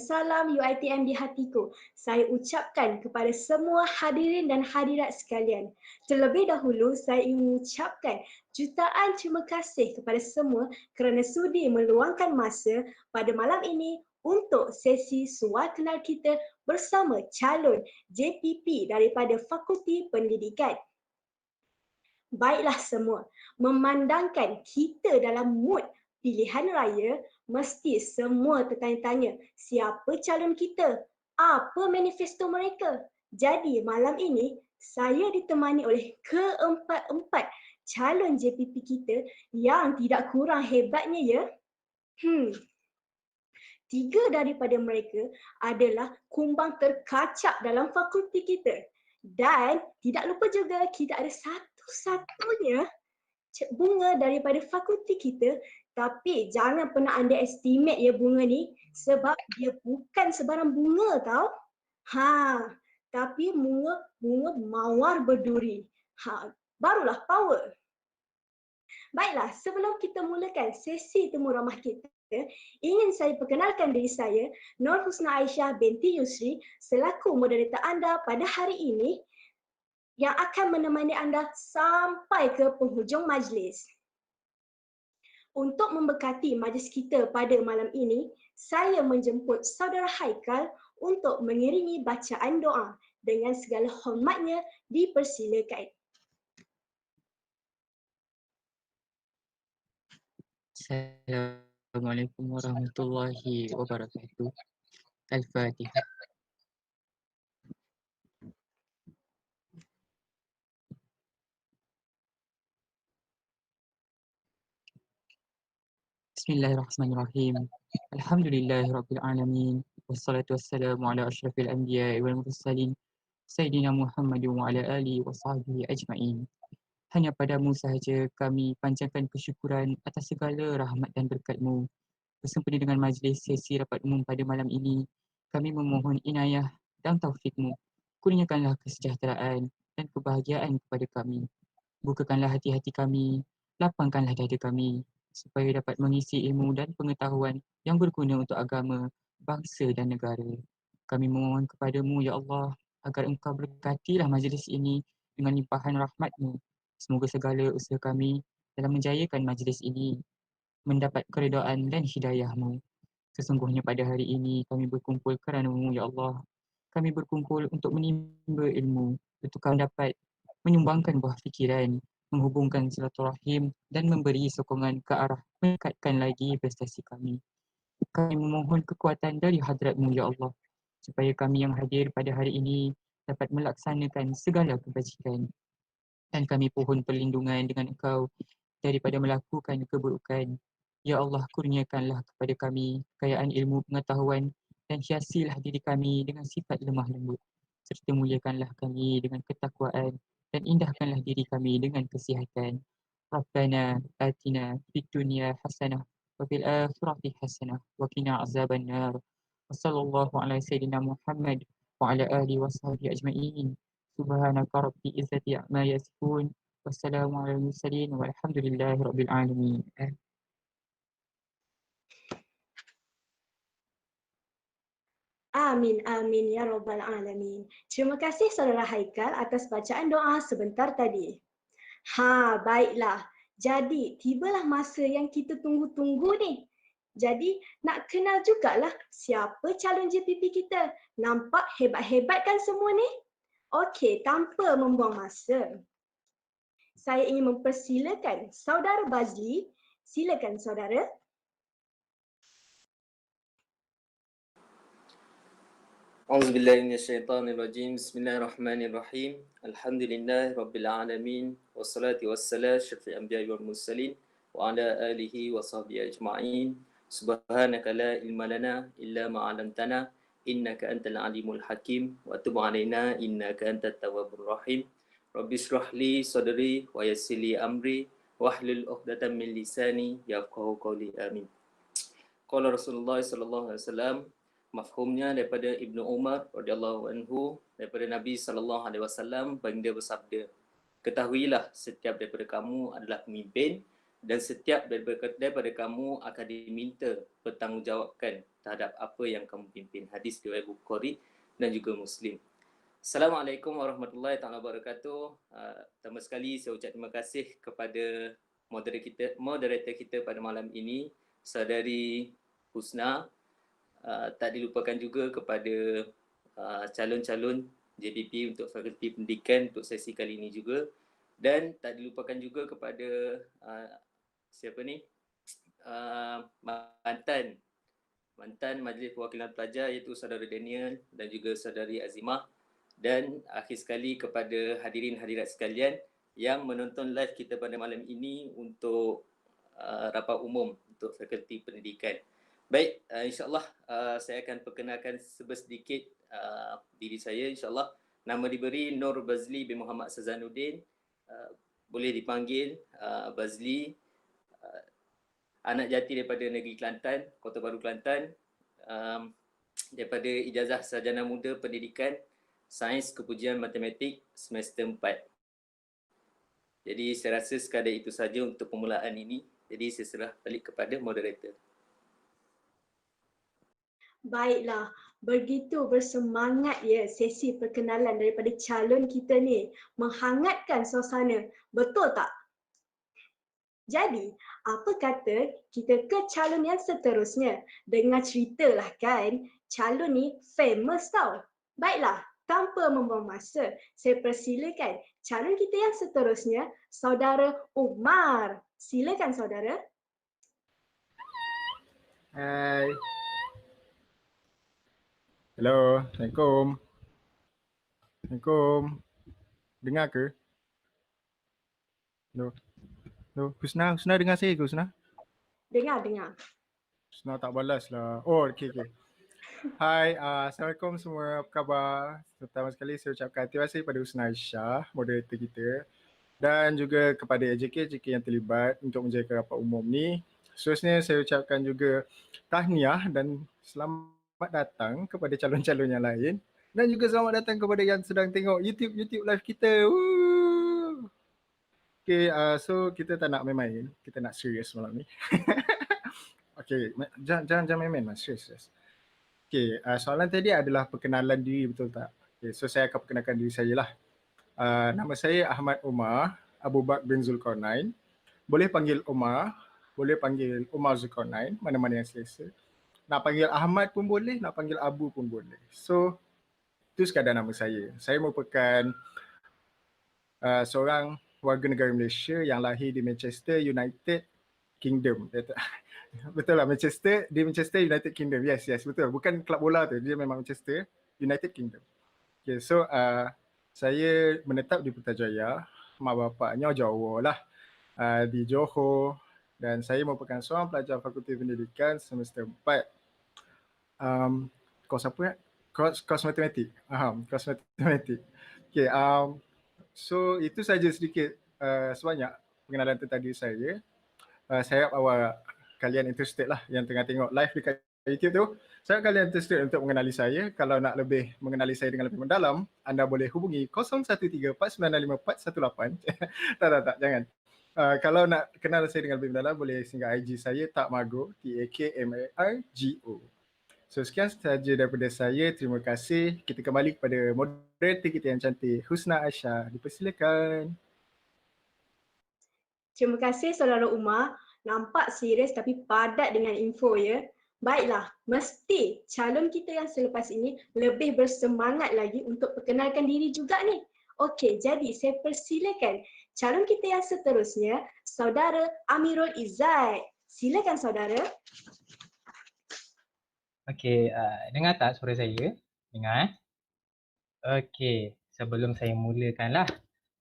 Salam UiTM di hatiku. Saya ucapkan kepada semua hadirin dan hadirat sekalian. Terlebih dahulu, saya ingin mengucapkan jutaan terima kasih kepada semua kerana sudi meluangkan masa pada malam ini untuk sesi sual kenal kita bersama calon JPP daripada Fakulti Pendidikan. Baiklah semua, memandangkan kita dalam mood pilihan raya, mesti semua tertanya-tanya siapa calon kita, apa manifesto mereka. Jadi malam ini saya ditemani oleh keempat-empat calon JPP kita yang tidak kurang hebatnya ya. Tiga daripada mereka adalah kumbang terkacak dalam fakulti kita. Dan tidak lupa juga kita ada satu-satunya bunga daripada fakulti kita, tapi jangan pernah underestimate ya bunga ni sebab dia bukan sebarang bunga tau. Tapi bunga mawar berduri. Barulah power. Baiklah, sebelum kita mulakan sesi temu ramah kita, ingin saya perkenalkan diri saya, Nur Husna Aisyah binti Yusri, selaku moderator anda pada hari ini yang akan menemani anda sampai ke penghujung majlis. Untuk memberkati majlis kita pada malam ini, saya menjemput saudara Haikal untuk mengiringi bacaan doa. Dengan segala hormatnya, dipersilakan. Assalamualaikum warahmatullahi wabarakatuh. Al-Fatihah. Bismillahirrahmanirrahim. Alhamdulillahirabbil alamin. Wassalatu wassalamu ala asyrafil anbiya'i wal mursalin Sayyidina Muhammadin wa ala alihi wa sahbihi ajma'in. Hanya padamu sahaja kami panjangkan kesyukuran atas segala rahmat dan berkat-Mu. Bersempena dengan majlis sesi rapat umum pada malam ini, kami memohon inayah dan taufik-Mu. Kurniakanlah kesejahteraan dan kebahagiaan kepada kami. Bukakanlah hati-hati kami, lapangkanlah dada kami, supaya dapat mengisi ilmu dan pengetahuan yang berguna untuk agama, bangsa dan negara. Kami memohon kepadamu, Ya Allah, agar Engkau berkatilah majlis ini dengan limpahan rahmat-Mu. Semoga segala usaha kami dalam menjayakan majlis ini mendapat keredaan dan hidayah-Mu. Sesungguhnya pada hari ini kami berkumpul kerana-Mu, Ya Allah. Kami berkumpul untuk menimba ilmu, untuk kami dapat menyumbangkan buah fikiran, menghubungkan silaturahim dan memberi sokongan ke arah meningkatkan lagi prestasi kami. Kami memohon kekuatan dari hadrat-Mu, Ya Allah, supaya kami yang hadir pada hari ini dapat melaksanakan segala kebajikan. Dan kami pohon perlindungan dengan Engkau daripada melakukan keburukan. Ya Allah, kurniakanlah kepada kami kekayaan ilmu pengetahuan dan hiasilah diri kami dengan sifat lemah lembut. Serta muliakanlah kami dengan ketakwaan dan indahkanlah diri kami dengan kesihatan. Rabbana atina fid dunya hasanah wa fil akhirati hasanah wa qina azaban nar. Wa sallallahu ala sayyidina Muhammad wa ala alihi wa sahbihi ajma'in. Subhanaka rabbi izzati amma yasifun. Wassalamualaikum warahmatullahi wabarakatuh. Walhamdulillahirabbil alamin. Amin, amin ya rabbal alamin. Terima kasih saudara Haikal atas bacaan doa sebentar tadi. Baiklah. Jadi tibalah masa yang kita tunggu-tunggu ni. Jadi nak kenal jugalah siapa calon JPP kita. Nampak hebat-hebat kan semua ni? Okey, tanpa membuang masa, saya ingin mempersilakan saudara Bazli. Silakan saudara. A'udzubillahi minasyaitonirrajim. Bismillahirrahmanirrahim. Alhamdulillahi rabbil alamin. Wassalatu wassalamu syafi'il anbiya'i wal mursalin wa ala alihi wa sahbihi ajma'in. Subhanaka la ilma lana illa ma 'allamtana innaka antal alimul hakim wa tub 'alaina innaka antat tawwabur rahim. Rabbi shrah li sadri wa yassir li amri wahlul 'uqdatam min lisani yafqahu qawli. Amin. Qala Rasulullah sallallahu alaihi wasallam, mafhumnya daripada Ibnu Umar radhiyallahu anhu, daripada Nabi sallallahu alaihi wasallam, baginda bersabda, ketahuilah setiap daripada kamu adalah pemimpin dan setiap daripada kamu akan diminta bertanggungjawabkan terhadap apa yang kamu pimpin. Hadis riwayat Bukhari dan juga Muslim. Assalamualaikum warahmatullahi taala wabarakatuh. Pertama sekali saya ucap terima kasih kepada moderator kita pada malam ini, saudari Husna. Tak dilupakan juga kepada calon-calon JPP untuk Fakulti Pendidikan untuk sesi kali ini juga, dan tak dilupakan juga kepada mantan Majlis Perwakilan Pelajar iaitu saudara Daniel dan juga saudari Azimah, dan akhir sekali kepada hadirin-hadirat sekalian yang menonton live kita pada malam ini untuk rapat umum untuk Fakulti Pendidikan. Baik, insyaAllah saya akan perkenalkan sedikit diri saya, insyaAllah. Nama diberi Nur Bazli bin Muhammad Sazanuddin, boleh dipanggil Bazli, anak jati daripada Negeri Kelantan, Kota Baru Kelantan, daripada ijazah Sarjana Muda Pendidikan Sains Kepujian Matematik semester 4. Jadi saya rasa sekadar itu saja untuk permulaan ini. Jadi saya serah balik kepada moderator. Baiklah, begitu bersemangat ya sesi perkenalan daripada calon kita ni, menghangatkan suasana, betul tak? Jadi, apa kata kita ke calon yang seterusnya? Dengar ceritalah kan, calon ni famous tau. Baiklah, tanpa membuang masa, saya persilakan calon kita yang seterusnya, Saudara Umar. Silakan saudara. Hai. Hello, Assalamualaikum. Assalamualaikum. Dengar ke? Hello. Hello, Husna dengar saya ke Husna? Dengar. Husna tak balas lah. Oh, okey. Hai, Assalamualaikum semua, apa khabar? Pertama sekali saya ucapkan terima kasih kepada Husna Aisyah, moderator kita, dan juga kepada AJK yang terlibat untuk menjaga rapat umum ni. Seterusnya saya ucapkan juga tahniah dan selamat datang kepada calon-calon yang lain, dan juga selamat datang kepada yang sedang tengok YouTube live kita. Okay, so kita tak nak main-main, kita nak serius malam ni. Okay, jangan main-main mas, serius. Okay, soalan tadi adalah perkenalan diri, betul tak? Okay, so saya akan perkenalkan diri saya lah. Nama saya Ahmad Umar Abu Bakar bin Zulkarnain. Boleh panggil Umar, boleh panggil Umar Zulkarnain, mana-mana yang selesa. Nak panggil Ahmad pun boleh, nak panggil Abu pun boleh. So, itu sekadar nama saya. Saya merupakan seorang warga negara Malaysia yang lahir di Manchester, United Kingdom. Betul lah, Manchester United Kingdom. Yes, betul. Bukan kelab bola tu, dia memang Manchester United Kingdom. Okay, so saya menetap di Putrajaya, mak bapaknya Jawa lah, di Johor, dan saya merupakan seorang pelajar Fakulti Pendidikan semester 4. Kos apa ya? Kos matematik. Kos matematik. Okay, so itu saja sedikit sebanyak pengenalan tentang diri saya. Saya harap awak kalian interested lah yang tengah tengok live dekat YouTube tu. Saya harap kalian interested untuk mengenali saya. Kalau nak lebih mengenali saya dengan lebih mendalam, anda boleh hubungi 0134954418. tak, jangan. Kalau nak kenal saya dengan lebih mendalam, boleh singgah IG saya, Takmargo, TAKMARGO. So sekian sahaja daripada saya. Terima kasih. Kita kembali kepada moderator kita yang cantik, Husna Aisyah. Dipersilakan. Terima kasih Saudara Umar. Nampak serius tapi padat dengan info ya. Baiklah, mesti calon kita yang selepas ini lebih bersemangat lagi untuk perkenalkan diri juga ni. Okey, jadi saya persilakan calon kita yang seterusnya, Saudara Amirul Izzat. Silakan saudara. Okey, dengar tak suara saya? Dengar? Okey, sebelum saya mulakanlah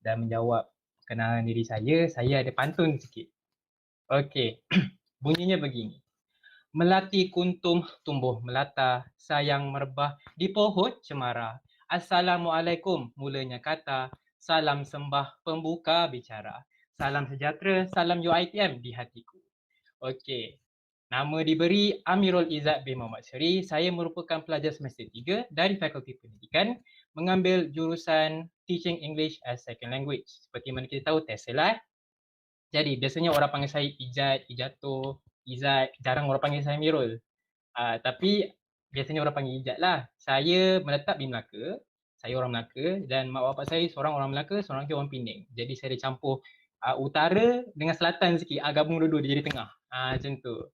dan menjawab perkenalan diri saya ada pantun sikit. Okey, bunyinya begini. Melati kuntum tumbuh melata, sayang merebah di pohon cemara. Assalamualaikum mulanya kata, salam sembah pembuka bicara. Salam sejahtera, salam UiTM di hatiku. Okey. Nama diberi Amirul Izzat bin Muhammad Seri. Saya merupakan pelajar semester 3 dari Fakulti Pendidikan, mengambil jurusan Teaching English as Second Language. Seperti mana kita tahu, TESOL. Jadi biasanya orang panggil saya Ijat, Ijato, Izzat. Jarang orang panggil saya Amirul. Tapi biasanya orang panggil Ijat lah. Saya menetap di Melaka. Saya orang Melaka dan mak bapak saya seorang orang Melaka, seorang lagi orang Penang. Jadi saya ada campur utara dengan selatan sikit. Gabung dua-dua dia jadi tengah. Macam tu.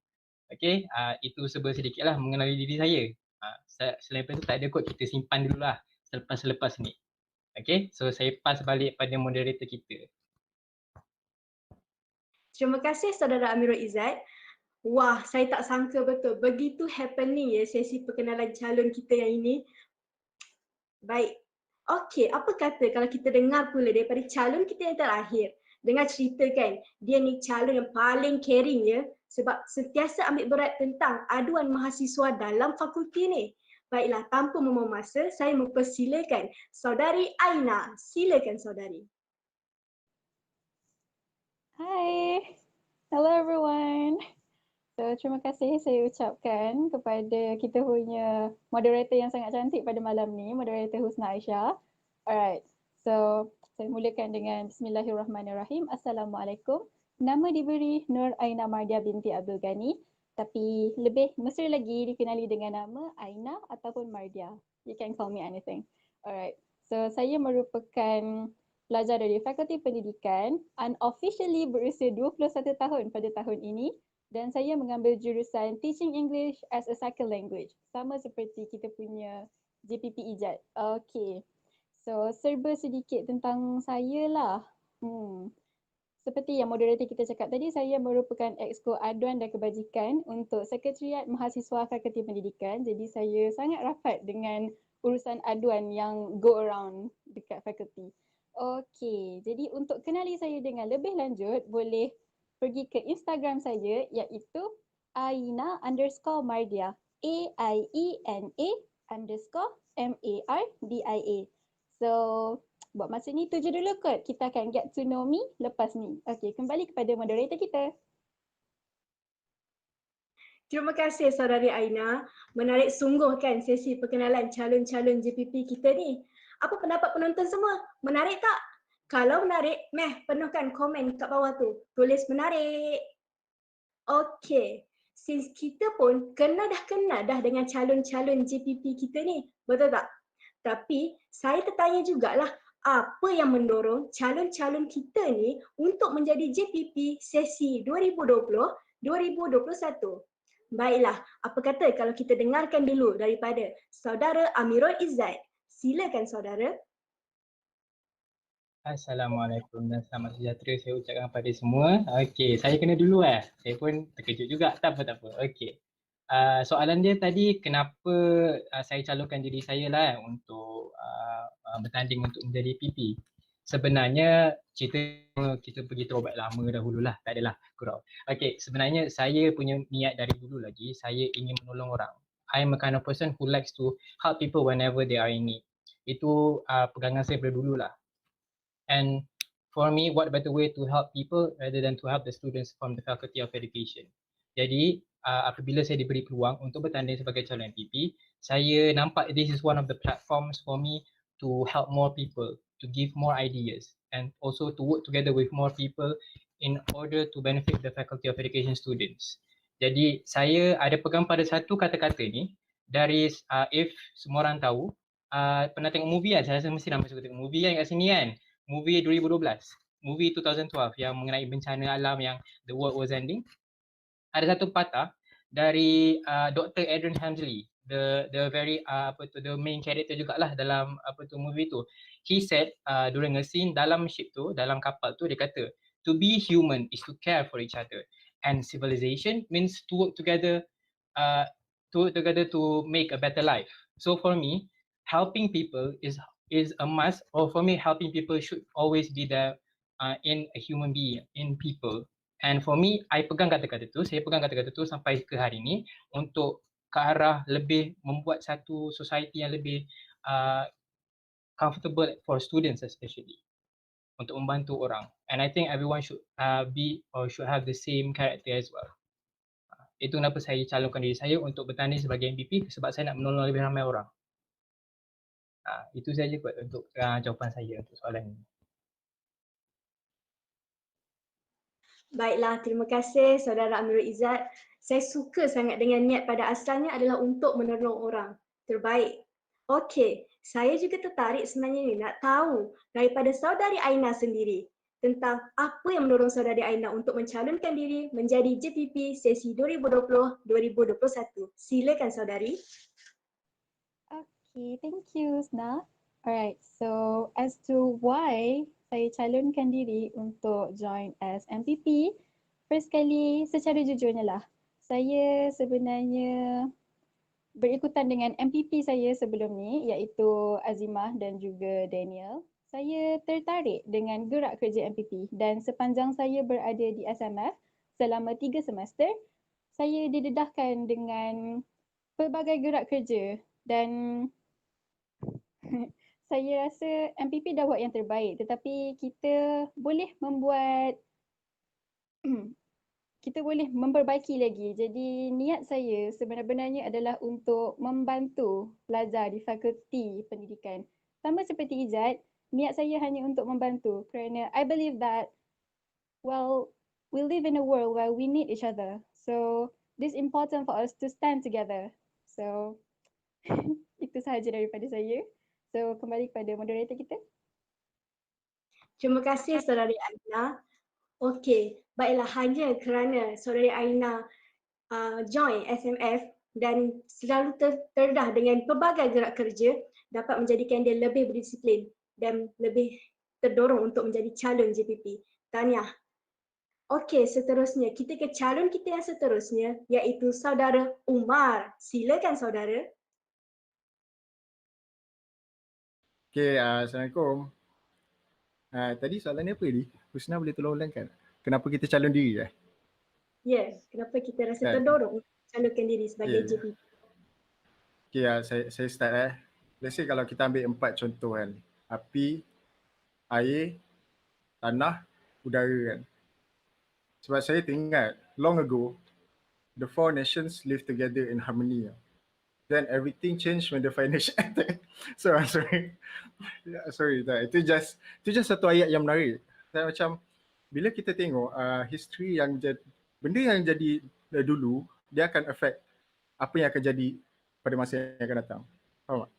Okey, itu sedikit lah mengenali diri saya. Selain itu tak ada kot, kita simpan dulu lah selepas ni. Okey, so saya pass balik pada moderator kita. Terima kasih saudara Amirul Izzat. Wah, saya tak sangka betul. Begitu happening ya sesi perkenalan calon kita yang ini. Baik. Okey, apa kata kalau kita dengar pula daripada calon kita yang terakhir. Dengar cerita kan, dia ni calon yang paling caring ya. Sebab sentiasa ambil berat tentang aduan mahasiswa dalam fakulti ni. Baiklah, tanpa membuang masa, saya mempersilakan saudari Aina. Silakan saudari. Hi, hello everyone. So terima kasih saya ucapkan kepada kita punya moderator yang sangat cantik pada malam ni, moderator Husna Aisyah. Alright, so saya mulakan dengan Bismillahirrahmanirrahim. Assalamualaikum. Nama diberi Nur Aina Mardia binti Abdul Ghani, tapi lebih mesra lagi dikenali dengan nama Aina ataupun Mardia. You can call me anything. Alright, so saya merupakan pelajar dari Fakulti Pendidikan, unofficially berusia 21 tahun pada tahun ini, dan saya mengambil jurusan Teaching English as a Second Language. Sama seperti kita punya JPP Ijat. Okay, so serba sedikit tentang saya lah. Seperti yang moderator kita cakap tadi, saya merupakan Exco Aduan dan Kebajikan untuk Sekretariat Mahasiswa Fakulti Pendidikan. Jadi saya sangat rapat dengan urusan aduan yang go around dekat fakulti. Okey, jadi untuk kenali saya dengan lebih lanjut, boleh pergi ke Instagram saya iaitu Aina_Mardia. AIENA_MARDIA. So, buat masa ni tu je dulu kot. Kita akan get to know me lepas ni. Okey, kembali kepada moderator kita. Terima kasih saudari Aina. Menarik sungguh kan sesi perkenalan calon-calon JPP kita ni. Apa pendapat penonton semua? Menarik tak? Kalau menarik, penuhkan komen kat bawah tu. Tulis menarik. Okey. Since kita pun kenal dah dengan calon-calon JPP kita ni. Betul tak? Tapi saya tertanya jugalah, apa yang mendorong calon-calon kita ni untuk menjadi JPP sesi 2020-2021? Baiklah, apa kata kalau kita dengarkan dulu daripada saudara Amirul Izzat. Silakan saudara. Assalamualaikum dan selamat sejahtera saya ucapkan kepada semua. Okey, saya kena dulu Saya pun terkejut juga. Tak apa. Okey. Soalan dia tadi, kenapa saya calonkan diri saya lah untuk bertanding untuk menjadi PP. Sebenarnya kita pergi terobat lama dahululah, tak adalah gurau. Okey, sebenarnya saya punya niat dari dulu lagi, saya ingin menolong orang. I am a kind of person who likes to help people whenever they are in need. Itu pegangan saya dari dulu lah. And for me, what better way to help people rather than to help the students from the Faculty of Education. Jadi apabila saya diberi peluang untuk bertanding sebagai calon MPP, saya nampak this is one of the platforms for me to help more people, to give more ideas and also to work together with more people in order to benefit the Faculty of Education students. Jadi saya ada pegang pada satu kata-kata ni dari if semua orang tahu, pernah tengok movie saya rasa mesti ramai suka tengok movie kat sini kan. Movie 2012, movie 2012 yang mengenai bencana alam yang the world was ending. Ada satu patah dari Dr. Adrian Hamsley, the very the main character jugalah dalam movie tu. He said during a scene dalam ship tu, dalam kapal tu, dia kata to be human is to care for each other and civilization means to work together to make a better life. So for me, helping people is a must, or for me helping people should always be there in a human being, in people. And for me, saya pegang kata-kata tu sampai ke hari ni untuk ke arah lebih membuat satu society yang lebih comfortable for students especially, untuk membantu orang. And I think everyone should be or should have the same character as well. Itu kenapa saya calonkan diri saya untuk bertanding sebagai MVP, sebab saya nak menolong lebih ramai orang. Itu saja kot untuk jawapan saya untuk soalan ini. Baiklah, terima kasih Saudara Amirul Izzat. Saya suka sangat dengan niat pada asalnya adalah untuk menolong orang. Terbaik. Okey, saya juga tertarik sebenarnya ni nak tahu daripada Saudari Aina sendiri tentang apa yang mendorong Saudari Aina untuk mencalonkan diri menjadi JPP sesi 2020-2021. Silakan Saudari. Okay, thank you Husna. Alright, so as to why saya calonkan diri untuk join as MPP, first kali secara jujurnya lah, saya sebenarnya berikutan dengan MPP saya sebelum ni iaitu Azimah dan juga Daniel. Saya tertarik dengan gerak kerja MPP dan sepanjang saya berada di SMF selama 3 semester, saya didedahkan dengan pelbagai gerak kerja dan saya rasa MPP dah buat yang terbaik, tetapi kita boleh membuat kita boleh memperbaiki lagi. Jadi niat saya sebenarnya adalah untuk membantu pelajar di fakulti pendidikan. Sama seperti Ijat, niat saya hanya untuk membantu kerana I believe that we live in a world where we need each other. So this important for us to stand together. So itu sahaja daripada saya. So kembali kepada moderator kita. Terima kasih Saudari Aina. Okey, baiklah, hanya kerana Saudari Aina join SMF dan selalu terdedah dengan pelbagai gerak kerja dapat menjadikan dia lebih berdisiplin dan lebih terdorong untuk menjadi calon JPP. Tahniah. Okey, seterusnya kita ke calon kita yang seterusnya iaitu Saudara Umar. Silakan Saudara. Okay, Assalamualaikum. Tadi soalannya apa ni? Husna boleh tolong ulangkan? Kenapa kita calon diri Ya, kenapa kita rasa terdorong untuk calonkan diri sebagai JPP? Okay, saya start Let's say kalau kita ambil 4 contoh kan. Api, air, tanah, udara kan. Sebab saya teringat long ago, the 4 nations live together in harmony. Then everything changed when the 5 nations attack. So I'm sorry. Sorry, itu just satu ayat yang menarik. Saya macam bila kita tengok history yang benda yang jadi dulu, dia akan affect apa yang akan jadi pada masa yang akan datang. Faham tak?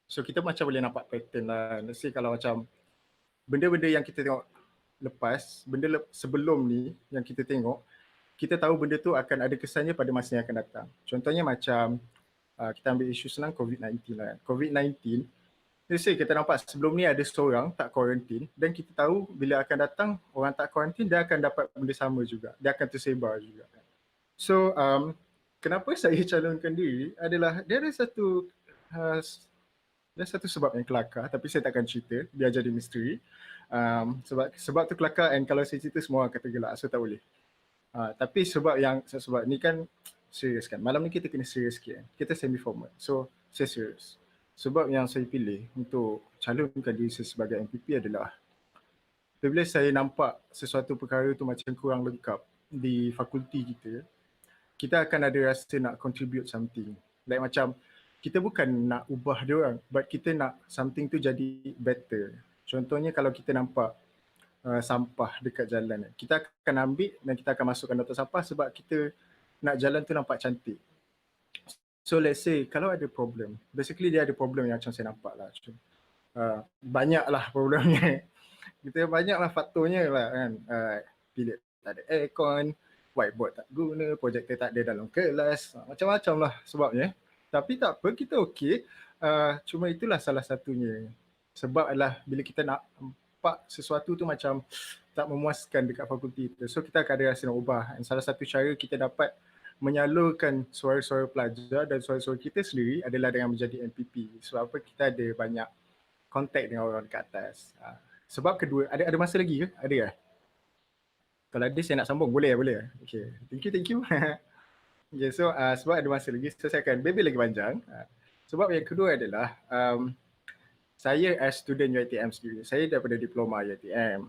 So kita macam boleh nampak pattern lah. Let's say kalau macam benda-benda yang kita tengok lepas, benda sebelum ni yang kita tengok, kita tahu benda tu akan ada kesannya pada masa yang akan datang. Contohnya macam kita ambil isu senang COVID-19 lah. COVID-19, let's say kita nampak sebelum ni ada seorang tak quarantine dan kita tahu bila akan datang orang tak quarantine dia akan dapat benda sama juga. Dia akan tersebar juga. So kenapa saya calonkan diri adalah dia ada satu sebab yang kelakar tapi saya takkan cerita, biar jadi misteri. Sebab tu kelakar and kalau saya cerita semua orang kata gelak, so tak boleh. Tapi sebab ni kan serius kan. Malam ni kita kena serius sikit. Kita semi formal. So saya serius. Sebab yang saya pilih untuk calonkan diri saya sebagai MPP adalah bila saya nampak sesuatu perkara tu macam kurang lengkap di fakulti kita akan ada rasa nak contribute something. Like macam kita bukan nak ubah dia orang, but kita nak something tu jadi better. Contohnya kalau kita nampak sampah dekat jalan, kita akan ambil dan kita akan masukkan nota sampah sebab kita nak jalan tu nampak cantik. So let's say kalau ada problem, basically dia ada problem yang macam saya nampak lah. Banyaklah problemnya. Kita banyaklah faktornya lah kan. Bilik tak ada aircon, whiteboard tak guna, projector tak ada dalam kelas, macam-macam lah sebabnya. Tapi tak apa, kita okey. Cuma itulah salah satunya. Sebab adalah bila kita nak nampak sesuatu tu macam tak memuaskan dekat fakulti tu, so kita akan ada rasa nak ubah. Dan salah satu cara kita dapat menyalurkan suara-suara pelajar dan suara-suara kita sendiri adalah dengan menjadi MPP. Sebab apa? Kita ada banyak kontak dengan orang dekat atas. Sebab kedua, ada masa lagi ke? Ada ya? Kalau ada saya nak sambung, boleh? Okay, thank you. Okay, so sebab ada masa lagi, so saya akan baby lagi panjang. Sebab yang kedua adalah saya as student UiTM sendiri, saya daripada diploma UiTM,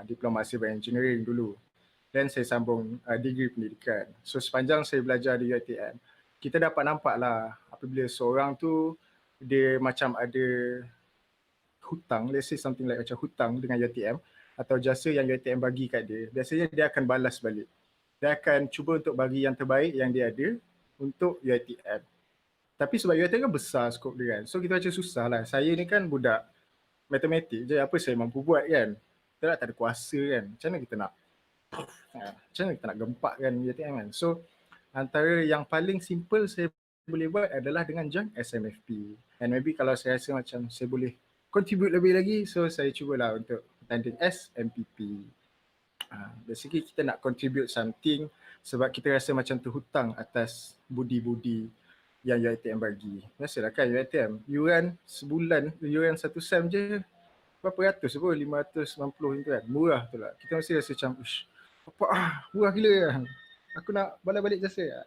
diploma civil engineering dulu. Dan saya sambung degree pendidikan. So sepanjang saya belajar di UiTM, kita dapat nampak lah apabila seorang tu dia macam ada hutang, let's say something like macam hutang dengan UiTM atau jasa yang UiTM bagi kat dia, biasanya dia akan balas balik. Dia akan cuba untuk bagi yang terbaik yang dia ada untuk UiTM. Tapi sebab UiTM kan besar skop dia kan, so kita macam susah lah. Saya ni kan budak matematik je, apa saya mampu buat kan. Kita tak ada kuasa kan, macam mana kita nak gempak kan UiTM kan. So antara yang paling simple saya boleh buat adalah dengan join SMFP. And maybe kalau saya rasa macam saya boleh contribute lebih lagi, so saya cubalah untuk attending SMPP. Basically kita nak contribute something sebab kita rasa macam terhutang atas budi-budi yang UiTM bagi. Biasalah kan UiTM, yuran sebulan, yuran satu sem je berapa ratus pun, 590 itu kan, murah tu lah. Kita mesti rasa macam, murah gila kan. Aku nak balik jasa.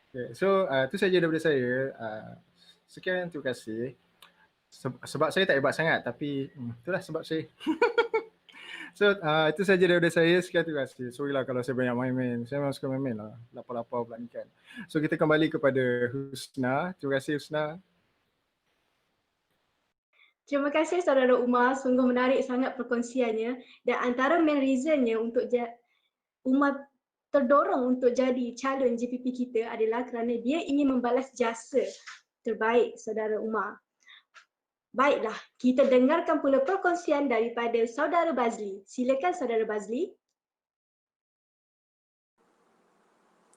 Okay, so tu saja daripada saya. Sekian, terima kasih. Sebab saya tak hebat sangat, tapi itulah sebab saya. So itu saja daripada saya. Sekian, terima kasih. Sorry lah kalau saya banyak main-main. Saya memang suka main-main lah. Lapar-lapar pula ni kan. So kita kembali kepada Husna. Terima kasih Husna. Terima kasih Saudara Umar, sungguh menarik sangat perkongsiannya, dan antara main reasonnya untuk Umar terdorong untuk jadi calon JPP kita adalah kerana dia ingin membalas jasa terbaik Saudara Umar. Baiklah, kita dengarkan pula perkongsian daripada Saudara Bazli. Silakan Saudara Bazli.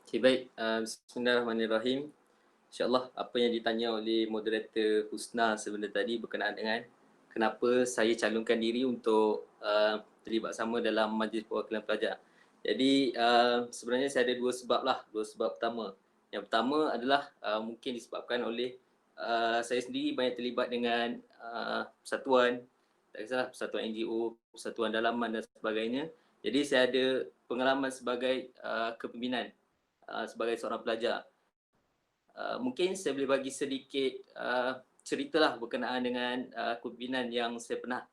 Okay, baik. Bismillahirrahmanirrahim. InsyaAllah apa yang ditanya oleh moderator Husna sebentar tadi berkenaan dengan kenapa saya calonkan diri untuk terlibat sama dalam Majlis Perwakilan Pelajar. Jadi sebenarnya saya ada dua sebab pertama. Yang pertama adalah mungkin disebabkan oleh saya sendiri banyak terlibat dengan persatuan, tak kisahlah persatuan NGO, persatuan dalaman dan sebagainya. Jadi saya ada pengalaman sebagai kepimpinan sebagai seorang pelajar. Mungkin saya boleh bagi sedikit ceritalah berkenaan dengan kepimpinan yang saya pernah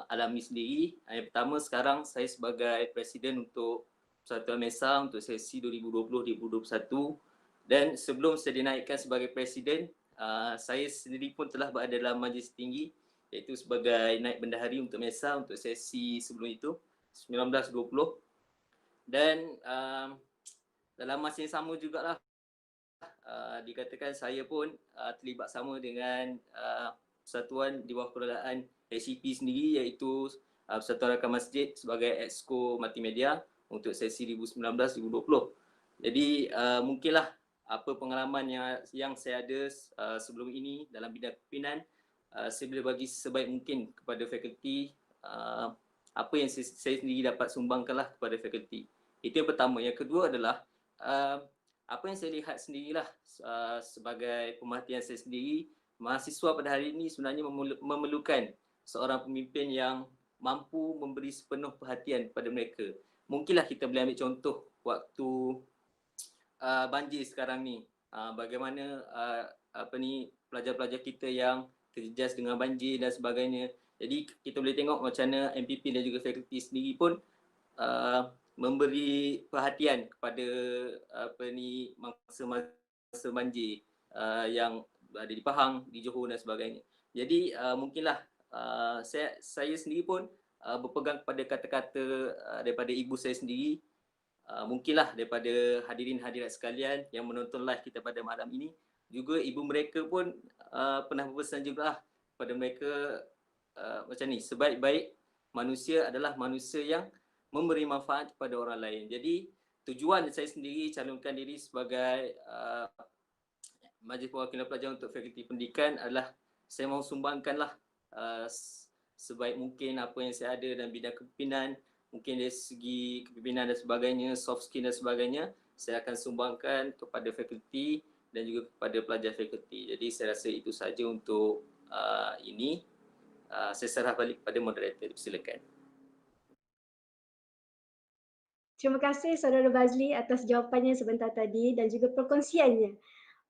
alami sendiri. Yang pertama, sekarang saya sebagai Presiden untuk Persatuan MESA untuk sesi 2020-2021, dan sebelum saya dinaikkan sebagai Presiden, saya sendiri pun telah berada dalam majlis tinggi, iaitu sebagai naib bendahari untuk MESA untuk sesi sebelum itu 19-20, dan dalam masa yang sama jugalah dikatakan saya pun terlibat sama dengan persatuan di bawah kelolaan HCP sendiri, iaitu Persatuan Rakan Masjid sebagai Exco Multimedia untuk sesi 2019-2020. Jadi mungkinlah apa pengalaman yang saya ada sebelum ini dalam bidang kepimpinan, saya boleh bagi sebaik mungkin kepada fakulti, apa yang saya sendiri dapat sumbangkanlah kepada fakulti. Itu yang pertama. Yang kedua adalah apa yang saya lihat sendirilah sebagai pemerhatian saya sendiri, mahasiswa pada hari ini sebenarnya memerlukan seorang pemimpin yang mampu memberi sepenuh perhatian kepada mereka. Mungkinlah kita boleh ambil contoh waktu banjir sekarang ni, bagaimana pelajar-pelajar kita yang terjejas dengan banjir dan sebagainya. Jadi kita boleh tengok macam mana MPP dan juga fakulti sendiri pun memberi perhatian kepada masa banjir yang ada di Pahang, di Johor dan sebagainya. Jadi mungkinlah saya sendiri pun berpegang kepada kata-kata daripada ibu saya sendiri, mungkinlah daripada hadirin hadirat sekalian yang menonton live kita pada malam ini, juga ibu mereka pun pernah berpesan juga kepada mereka macam ni, sebaik-baik manusia adalah manusia yang memberi manfaat kepada orang lain. Jadi tujuan saya sendiri calonkan diri sebagai Majlis Perwakilan Pelajar untuk Fakulti Pendidikan adalah saya mahu sumbangkanlah sebaik mungkin apa yang saya ada dalam bidang kepimpinan, mungkin dari segi kepimpinan dan sebagainya, soft skill dan sebagainya, saya akan sumbangkan kepada fakulti dan juga kepada pelajar fakulti. Jadi saya rasa itu saja untuk ini. Saya serah balik kepada moderator. Silakan. Terima kasih Saudara Bazli atas jawapannya sebentar tadi dan juga perkongsiannya.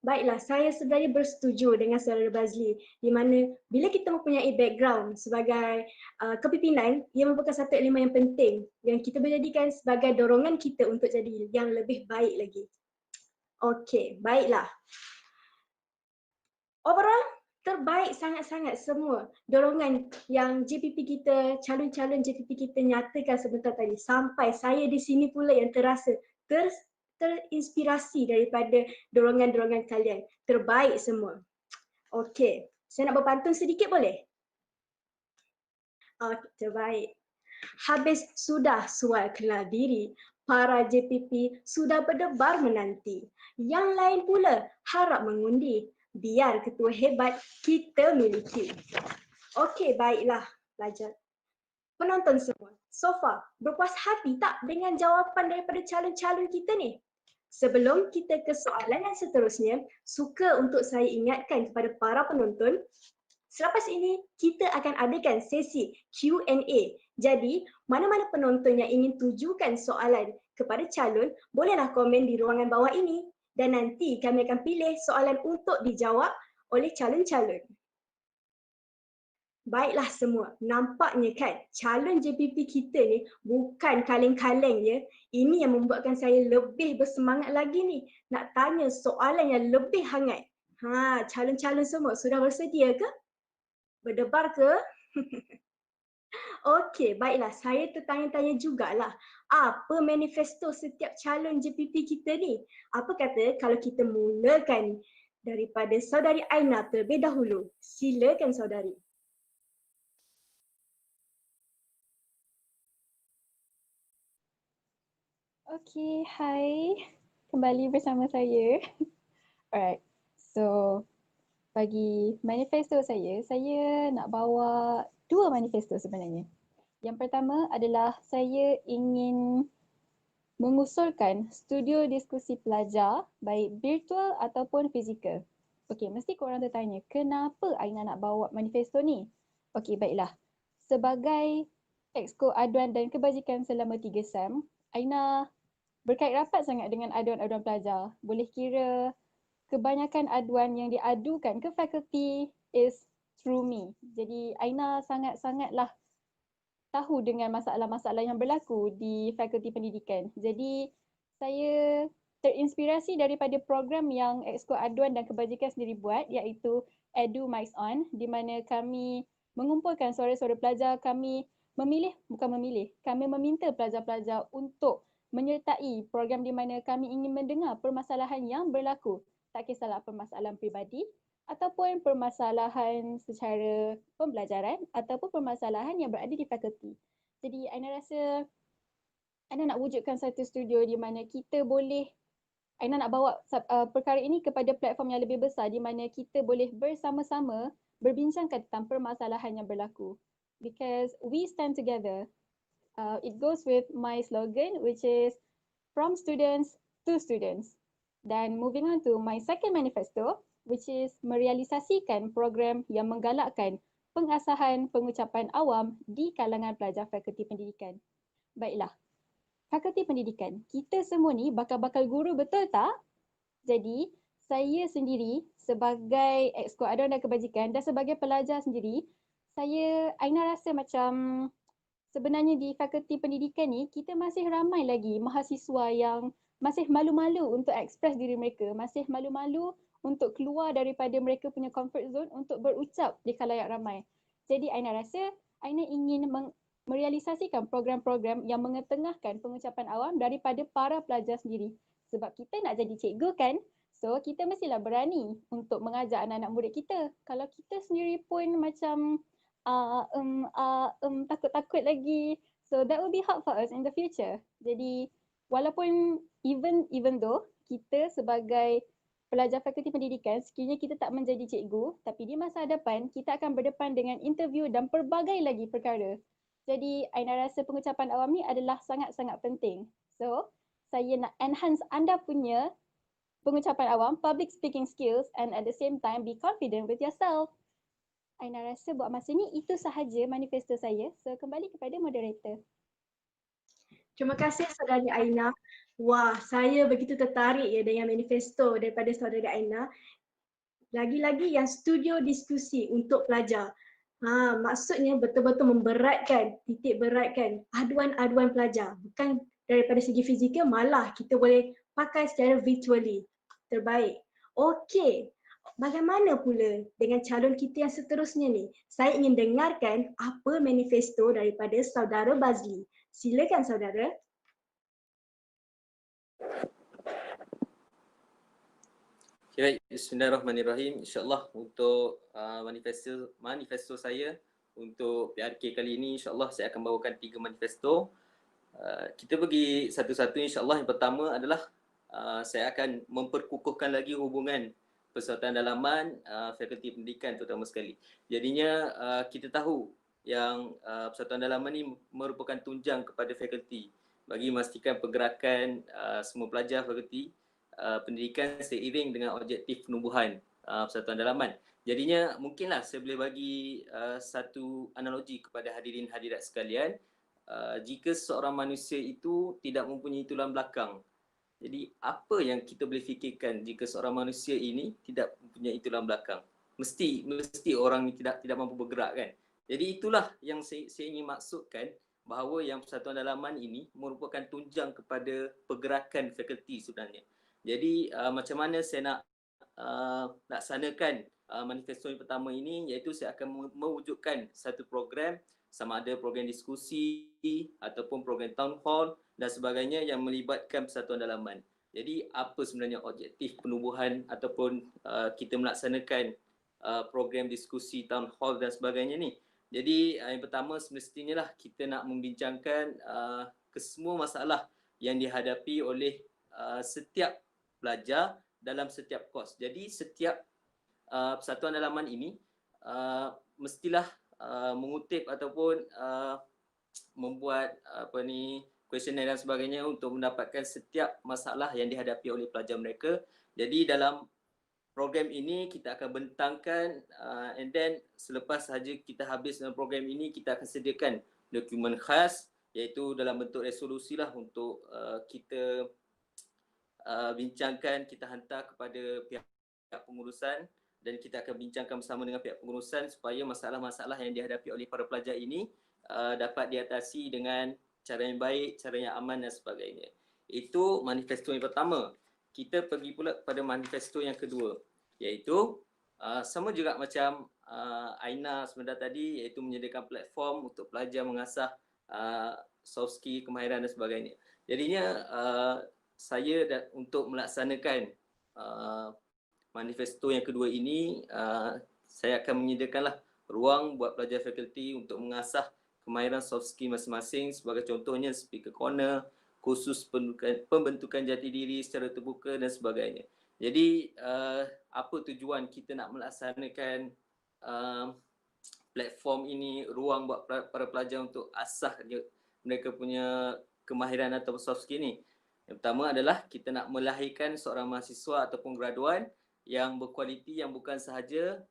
Baiklah, saya sebenarnya bersetuju dengan Saudara Bazli di mana bila kita mempunyai background sebagai kepimpinan, ia merupakan satu elemen yang penting yang kita boleh jadikan sebagai dorongan kita untuk jadi yang lebih baik lagi. Okey, baiklah. Overall, terbaik sangat-sangat semua dorongan yang JPP kita, calon-calon JPP kita nyatakan sebentar tadi. Sampai saya di sini pula yang terasa terinspirasi daripada dorongan-dorongan kalian. Terbaik semua. Okey, saya nak berpantun sedikit boleh? Okey, terbaik. Habis sudah sual kenal diri, para JPP sudah berdebar menanti. Yang lain pula harap mengundi, biar ketua hebat kita miliki. Okey, baiklah pelajar. Penonton semua, so far berpuas hati tak dengan jawapan daripada calon-calon kita ni? Sebelum kita ke soalan yang seterusnya, suka untuk saya ingatkan kepada para penonton, selepas ini kita akan adakan sesi Q&A. Jadi, mana-mana penonton yang ingin tujukan soalan kepada calon, bolehlah komen di ruangan bawah ini dan nanti kami akan pilih soalan untuk dijawab oleh calon-calon. Baiklah semua, nampaknya kan calon JPP kita ni bukan kaleng-kaleng ya. Ini yang membuatkan saya lebih bersemangat lagi ni nak tanya soalan yang lebih hangat. Calon-calon semua sudah bersedia ke? Berdebar ke? Okey, baiklah. Saya tertanya-tanya jugalah. Apa manifesto setiap calon JPP kita ni? Apa kata kalau kita mulakan daripada Saudari Aina terlebih dahulu. Silakan saudari. Okay, hai. Kembali bersama saya. Alright, so bagi manifesto saya nak bawa dua manifesto sebenarnya. Yang pertama adalah saya ingin mengusulkan studio diskusi pelajar baik virtual ataupun fizikal. Okey, mesti korang tertanya, kenapa Aina nak bawa manifesto ni? Okey, baiklah. Sebagai Exco Aduan dan Kebajikan selama 3 SEM, Aina berkait rapat sangat dengan aduan-aduan pelajar. Boleh kira kebanyakan aduan yang diadukan ke fakulti is through me. Jadi Aina sangat-sangatlah tahu dengan masalah-masalah yang berlaku di fakulti pendidikan. Jadi saya terinspirasi daripada program yang Exco Aduan dan Kebajikan sendiri buat, iaitu Edu Mics On, di mana kami mengumpulkan suara-suara pelajar. Kami kami meminta pelajar-pelajar untuk menyertai program di mana kami ingin mendengar permasalahan yang berlaku. Tak kisahlah permasalahan peribadi ataupun permasalahan secara pembelajaran ataupun permasalahan yang berada di fakulti. Jadi Aina rasa Aina nak wujudkan satu studio di mana kita boleh, Aina nak bawa perkara ini kepada platform yang lebih besar di mana kita boleh bersama-sama berbincangkan tentang permasalahan yang berlaku. Because we stand together. It goes with my slogan, which is from students to students. Dan moving on to my second manifesto, which is merealisasikan program yang menggalakkan pengasahan pengucapan awam di kalangan pelajar fakulti pendidikan. Baiklah, fakulti pendidikan, kita semua ni bakal-bakal guru, betul tak? Jadi, saya sendiri sebagai Exco Aduan dan Kebajikan dan sebagai pelajar sendiri, Aina rasa macam sebenarnya di fakulti pendidikan ni, kita masih ramai lagi mahasiswa yang masih malu-malu untuk express diri mereka, masih malu-malu untuk keluar daripada mereka punya comfort zone untuk berucap di khalayak ramai. Jadi Aina rasa Aina ingin merealisasikan program-program yang mengetengahkan pengucapan awam daripada para pelajar sendiri. Sebab kita nak jadi cikgu kan, so kita mestilah berani untuk mengajar anak-anak murid kita. Kalau kita sendiri pun macam takut-takut lagi, so that will be hard for us in the future. Jadi walaupun even though kita sebagai pelajar fakulti pendidikan, sekiranya kita tak menjadi cikgu, tapi di masa hadapan kita akan berdepan dengan interview dan pelbagai lagi perkara. Jadi Aina rasa pengucapan awam ni adalah sangat-sangat penting. So saya nak enhance anda punya pengucapan awam, public speaking skills, and at the same time be confident with yourself. Aina rasa buat masa ni itu sahaja manifesto saya. So kembali kepada moderator. Terima kasih Saudari Aina. Wah, saya begitu tertarik ya dengan manifesto daripada Saudari Aina. Lagi-lagi yang studio diskusi untuk pelajar. Maksudnya betul-betul memberatkan, titik beratkan aduan-aduan pelajar. Bukan daripada segi fizikal, malah kita boleh pakai secara virtually. Terbaik. Okey, bagaimana pula dengan calon kita yang seterusnya ni? Saya ingin dengarkan apa manifesto daripada Saudara Bazli. Silakan Saudara. Okay, baik. Bismillahirrahmanirrahim. InsyaAllah untuk manifesto saya untuk PRK kali ini, insyaAllah saya akan bawakan 3 manifesto. Kita pergi satu-satu, insyaAllah. Yang pertama adalah saya akan memperkukuhkan lagi hubungan persatuan dalaman fakulti pendidikan terutama sekali. Jadinya kita tahu yang persatuan dalaman ini merupakan tunjang kepada fakulti bagi memastikan pergerakan semua pelajar fakulti pendidikan seiring dengan objektif penumbuhan persatuan dalaman. Jadinya mungkinlah saya boleh bagi satu analogi kepada hadirin hadirat sekalian. Jika seorang manusia itu tidak mempunyai tulang belakang, jadi apa yang kita boleh fikirkan jika seorang manusia ini tidak mempunyai tulang belakang? Mesti orang ini tidak mampu bergerak kan. Jadi itulah yang saya ingin maksudkan, bahawa yang persatuan dalaman ini merupakan tunjang kepada pergerakan fakulti sebenarnya. Jadi macam mana saya nak laksanakan manifesto yang pertama ini, iaitu saya akan mewujudkan satu program, sama ada program diskusi ataupun program town hall dan sebagainya yang melibatkan persatuan dalaman. Jadi apa sebenarnya objektif penubuhan ataupun kita melaksanakan program diskusi town hall dan sebagainya ni. Jadi yang pertama semestinya lah kita nak membincangkan kesemua masalah yang dihadapi oleh setiap pelajar dalam setiap kos. Jadi setiap persatuan dalaman ini mestilah mengutip ataupun membuat kuesioner dan sebagainya untuk mendapatkan setiap masalah yang dihadapi oleh pelajar mereka. Jadi dalam program ini kita akan bentangkan and then selepas sahaja kita habis dalam program ini, kita akan sediakan dokumen khas, iaitu dalam bentuk resolusi lah untuk kita bincangkan, kita hantar kepada pihak pengurusan dan kita akan bincangkan bersama dengan pihak pengurusan supaya masalah-masalah yang dihadapi oleh para pelajar ini dapat diatasi dengan cara yang baik, cara yang aman dan sebagainya. Itu manifesto yang pertama. Kita pergi pula kepada manifesto yang kedua, iaitu sama juga macam Aina sebentar tadi, iaitu menyediakan platform untuk pelajar mengasah soft skill, kemahiran dan sebagainya. Jadinya saya untuk melaksanakan manifesto yang kedua ini, saya akan menyediakanlah ruang buat pelajar fakulti untuk mengasah kemahiran soft skill masing-masing, sebagai contohnya speaker corner, kursus pembentukan jati diri secara terbuka dan sebagainya. Jadi apa tujuan kita nak melaksanakan platform ini, ruang buat para pelajar untuk asah mereka punya kemahiran atau soft skill ni? Yang pertama adalah kita nak melahirkan seorang mahasiswa ataupun graduan yang berkualiti, yang bukan sahaja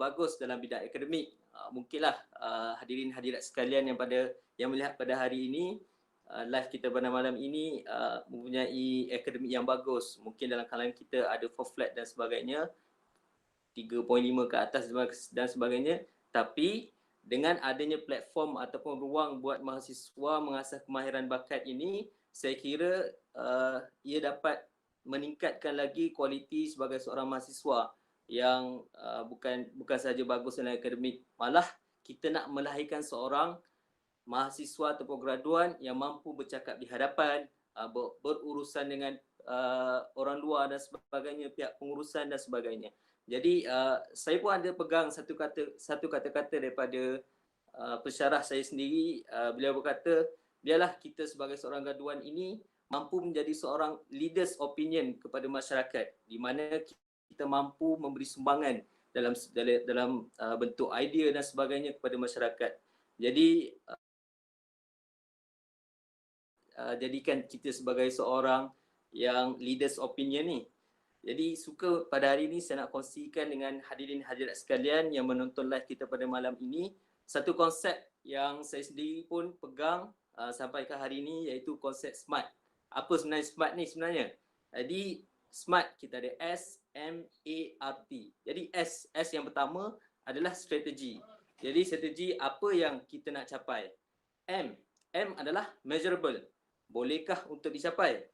bagus dalam bidang akademik. Mungkinlah hadirin hadirat sekalian yang melihat pada hari ini, live kita pada malam ini mempunyai akademik yang bagus. Mungkin dalam kalangan kita ada 4 flat dan sebagainya, 3.5 ke atas dan sebagainya. Tapi dengan adanya platform ataupun ruang buat mahasiswa mengasah kemahiran bakat ini, saya kira ia dapat meningkatkan lagi kualiti sebagai seorang mahasiswa yang bukan sahaja bagus dalam akademik, malah kita nak melahirkan seorang mahasiswa ataupun graduan yang mampu bercakap di hadapan, berurusan dengan orang luar dan sebagainya, pihak pengurusan dan sebagainya. Jadi saya pun ada pegang satu kata-kata daripada pensyarah saya sendiri. Beliau berkata, biarlah kita sebagai seorang graduan ini mampu menjadi seorang leaders opinion kepada masyarakat, di mana kita mampu memberi sumbangan dalam bentuk idea dan sebagainya kepada masyarakat. Jadi jadikan kita sebagai seorang yang leaders opinion ni. Jadi suka pada hari ini saya nak kongsikan dengan hadirin hadirat sekalian yang menonton live kita pada malam ini satu konsep yang saya sendiri pun pegang sampaikan hari ini iaitu konsep SMART. Apa sebenarnya SMART ni sebenarnya? Jadi SMART kita ada S, M, A, R, T. Jadi S yang pertama adalah strategi. Jadi strategi apa yang kita nak capai. M adalah measurable. Bolehkah untuk dicapai?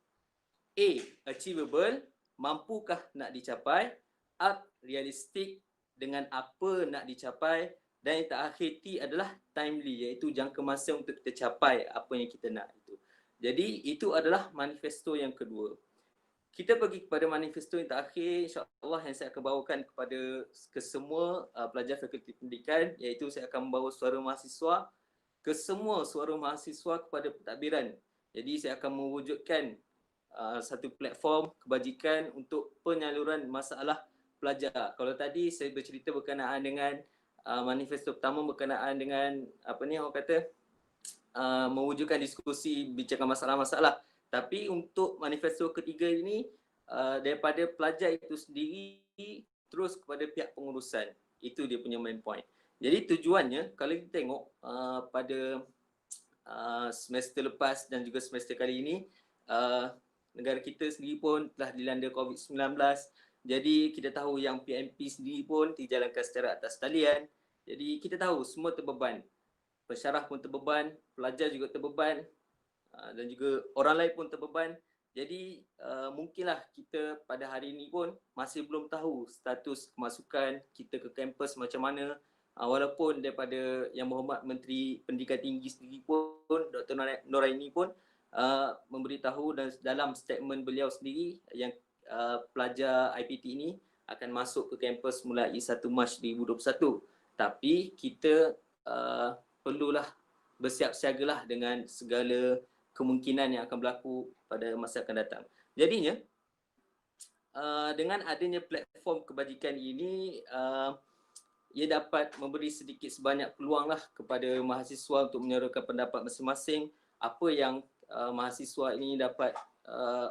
A, achievable. Mampukah nak dicapai? R, realistic. Dengan apa nak dicapai. Dan yang terakhir T adalah timely, iaitu jangka masa untuk kita capai apa yang kita nak itu. Jadi itu adalah manifesto yang kedua. Kita pergi kepada manifesto yang terakhir, insya-Allah yang saya akan bawakan kepada kesemua pelajar Fakulti Pendidikan, iaitu saya akan membawa suara mahasiswa ke semua suara mahasiswa kepada pentadbiran. Jadi saya akan mewujudkan satu platform kebajikan untuk penyaluran masalah pelajar. Kalau tadi saya bercerita berkenaan dengan manifesto pertama berkenaan dengan orang kata mewujudkan diskusi bincangkan masalah-masalah. Tapi untuk manifesto ketiga ini daripada pelajar itu sendiri terus kepada pihak pengurusan. Itu dia punya main point. Jadi tujuannya kalau kita tengok pada semester lepas dan juga semester kali ini negara kita sendiri pun telah dilanda COVID-19. Jadi kita tahu yang PMP sendiri pun dijalankan secara atas talian. Jadi kita tahu semua terbeban. Pensyarah pun terbeban, pelajar juga terbeban dan juga orang lain pun terbeban. Jadi mungkinlah kita pada hari ini pun masih belum tahu status kemasukan kita ke kampus macam mana. Walaupun daripada Yang Berhormat Menteri Pendidikan Tinggi sendiri pun, Dr. Noraini pun memberitahu dan dalam statement beliau sendiri yang pelajar IPT ini akan masuk ke kampus mulai 1 Mac 2021. Tapi kita perlulah bersiap siagalah dengan segala kemungkinan yang akan berlaku pada masa akan datang. Jadinya dengan adanya platform kebajikan ini ia dapat memberi sedikit sebanyak peluanglah kepada mahasiswa untuk menyuarakan pendapat masing-masing, apa yang mahasiswa ini dapat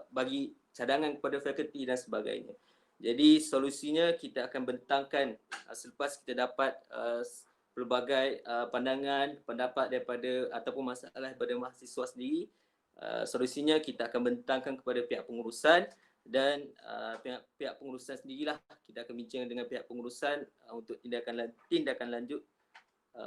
bagi cadangan kepada fakulti dan sebagainya. Jadi solusinya kita akan bentangkan selepas kita dapat pelbagai pandangan, pendapat daripada ataupun masalah daripada mahasiswa sendiri. Solusinya kita akan bentangkan kepada pihak pengurusan dan pihak pengurusan sendirilah kita akan bincang dengan pihak pengurusan untuk tindakan lanjut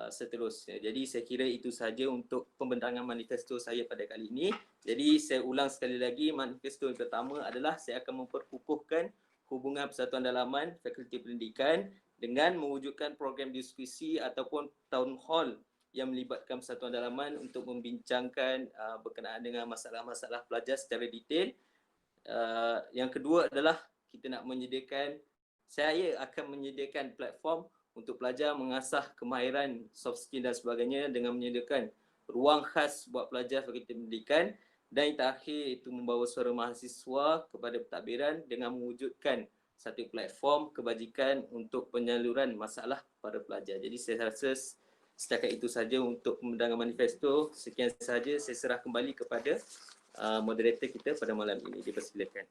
seterusnya. Jadi saya kira itu sahaja untuk pembentangan manifesto saya pada kali ini. Jadi saya ulang sekali lagi, manifesto yang pertama adalah saya akan memperkukuhkan hubungan persatuan dalaman Fakulti Pendidikan dengan mewujudkan program diskusi ataupun town hall yang melibatkan persatuan dalaman untuk membincangkan berkenaan dengan masalah-masalah pelajar secara detail. Yang kedua adalah saya akan menyediakan platform untuk pelajar mengasah kemahiran soft skill dan sebagainya dengan menyediakan ruang khas buat pelajar Fakulti Pendidikan. Dan yang terakhir itu membawa suara mahasiswa kepada pentadbiran dengan mewujudkan satu platform kebajikan untuk penyaluran masalah para pelajar. Jadi saya rasa setakat itu saja untuk pembentangan manifesto. Sekian sahaja, saya serah kembali kepada moderator kita pada malam ini. Dipersilakan.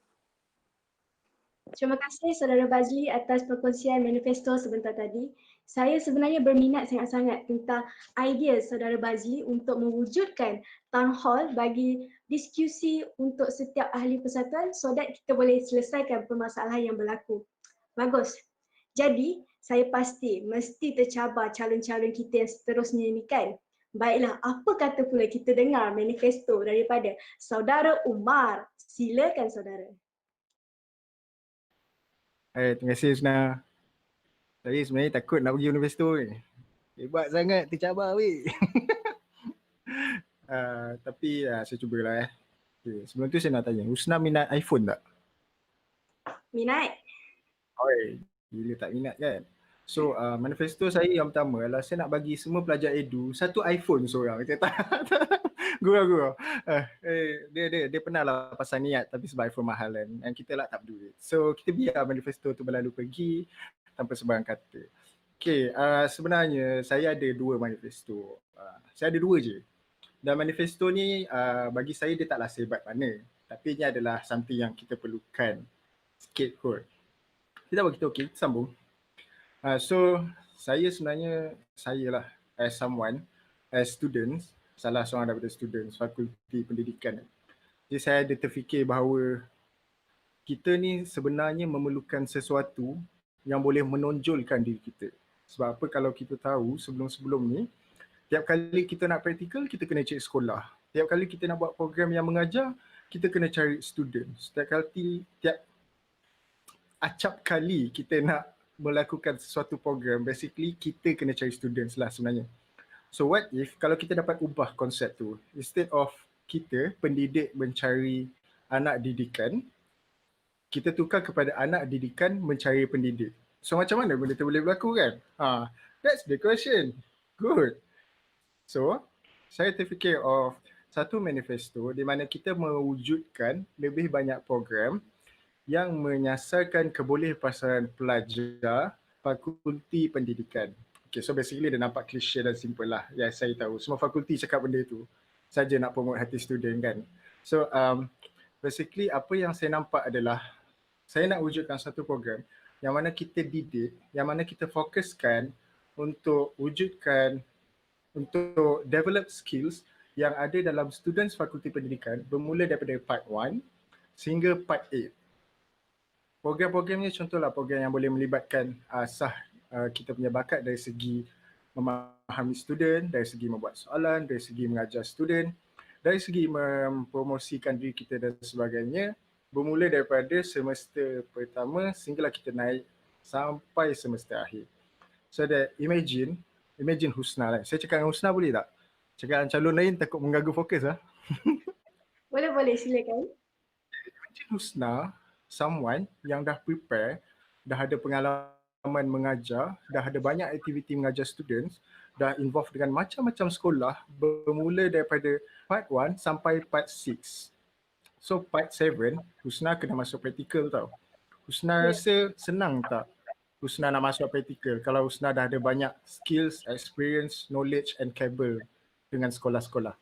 Terima kasih Saudara Bazli atas perkongsian manifesto sebentar tadi. Saya sebenarnya berminat sangat-sangat tentang idea Saudara Bazli untuk mewujudkan town hall bagi diskusi untuk setiap ahli persatuan so that kita boleh selesaikan permasalahan yang berlaku. Bagus. Jadi, saya pasti mesti tercabar calon-calon kita yang seterusnya ini kan. Baiklah, apa kata pula kita dengar manifesto daripada Saudara Umar. Silakan saudara. Terima kasih Husna. Saya sebenarnya takut nak pergi manifesto ni. Hebat sangat, tercabar weh. Tapi saya cubalah . Okay. Sebelum tu saya nak tanya, Husna minat iPhone tak? Minat. Oi, gila tak minat kan? So manifesto saya yang pertama adalah saya nak bagi semua pelajar edu satu iPhone seorang. Gurau-gurau. Dia pernah lah pasal niat tapi sebab iPhone mahal kan. Dan kita lah tak peduli. So kita biar manifesto tu berlalu pergi tanpa sebarang kata. Okay, sebenarnya saya ada 2 manifesto. Saya ada 2 je. Dan manifesto ni bagi saya dia taklah sehebat mana. Tapi ini adalah something yang kita perlukan sikit kot. Kita buat kita okey, sambung. So saya sebenarnya, as someone, as students, salah seorang daripada students fakulti pendidikan. Jadi saya ada terfikir bahawa kita ni sebenarnya memerlukan sesuatu yang boleh menonjolkan diri kita. Sebab apa, kalau kita tahu sebelum-sebelum ni, tiap kali kita nak praktikal, kita kena cek sekolah. Tiap kali kita nak buat program yang mengajar, kita kena cari student. Tiap acap kali kita nak melakukan sesuatu program, basically kita kena cari students lah sebenarnya. So what if kalau kita dapat ubah konsep tu, instead of kita pendidik mencari anak didikan, kita tukar kepada anak didikan mencari pendidik. So macam mana benda tu boleh berlaku kan? That's the question. Good. So saya terfikir of satu manifesto di mana kita mewujudkan lebih banyak program yang menyasarkan kebolehpasaran pelajar fakulti pendidikan. Okay, so basically dia nampak klise dan simple lah. Ya, saya tahu semua fakulti cakap benda tu saja nak promote hati student kan. So basically apa yang saya nampak adalah saya nak wujudkan satu program yang mana kita didik, yang mana kita fokuskan untuk wujudkan, untuk develop skills yang ada dalam students fakulti pendidikan bermula daripada part 1 sehingga part 8. Program-programnya contohlah program yang boleh melibatkan asah kita punya bakat dari segi memahami student, dari segi membuat soalan, dari segi mengajar student, dari segi mempromosikan diri kita dan sebagainya, bermula daripada semester pertama sehinggalah kita naik sampai semester akhir. So that imagine Husna lah. Saya cakap dengan Husna boleh tak? Cakap dengan calon lain takut mengganggu fokus lah. Boleh, silakan. Imagine Husna, someone yang dah prepare, dah ada pengalaman mengajar, dah ada banyak aktiviti mengajar students, dah involved dengan macam-macam sekolah bermula daripada part 1 sampai part 6. So part 7, Husna kena masuk praktikal tau. Husna rasa senang tak Husna nak masuk praktikal kalau Husna dah ada banyak skills, experience, knowledge and capable dengan sekolah-sekolah?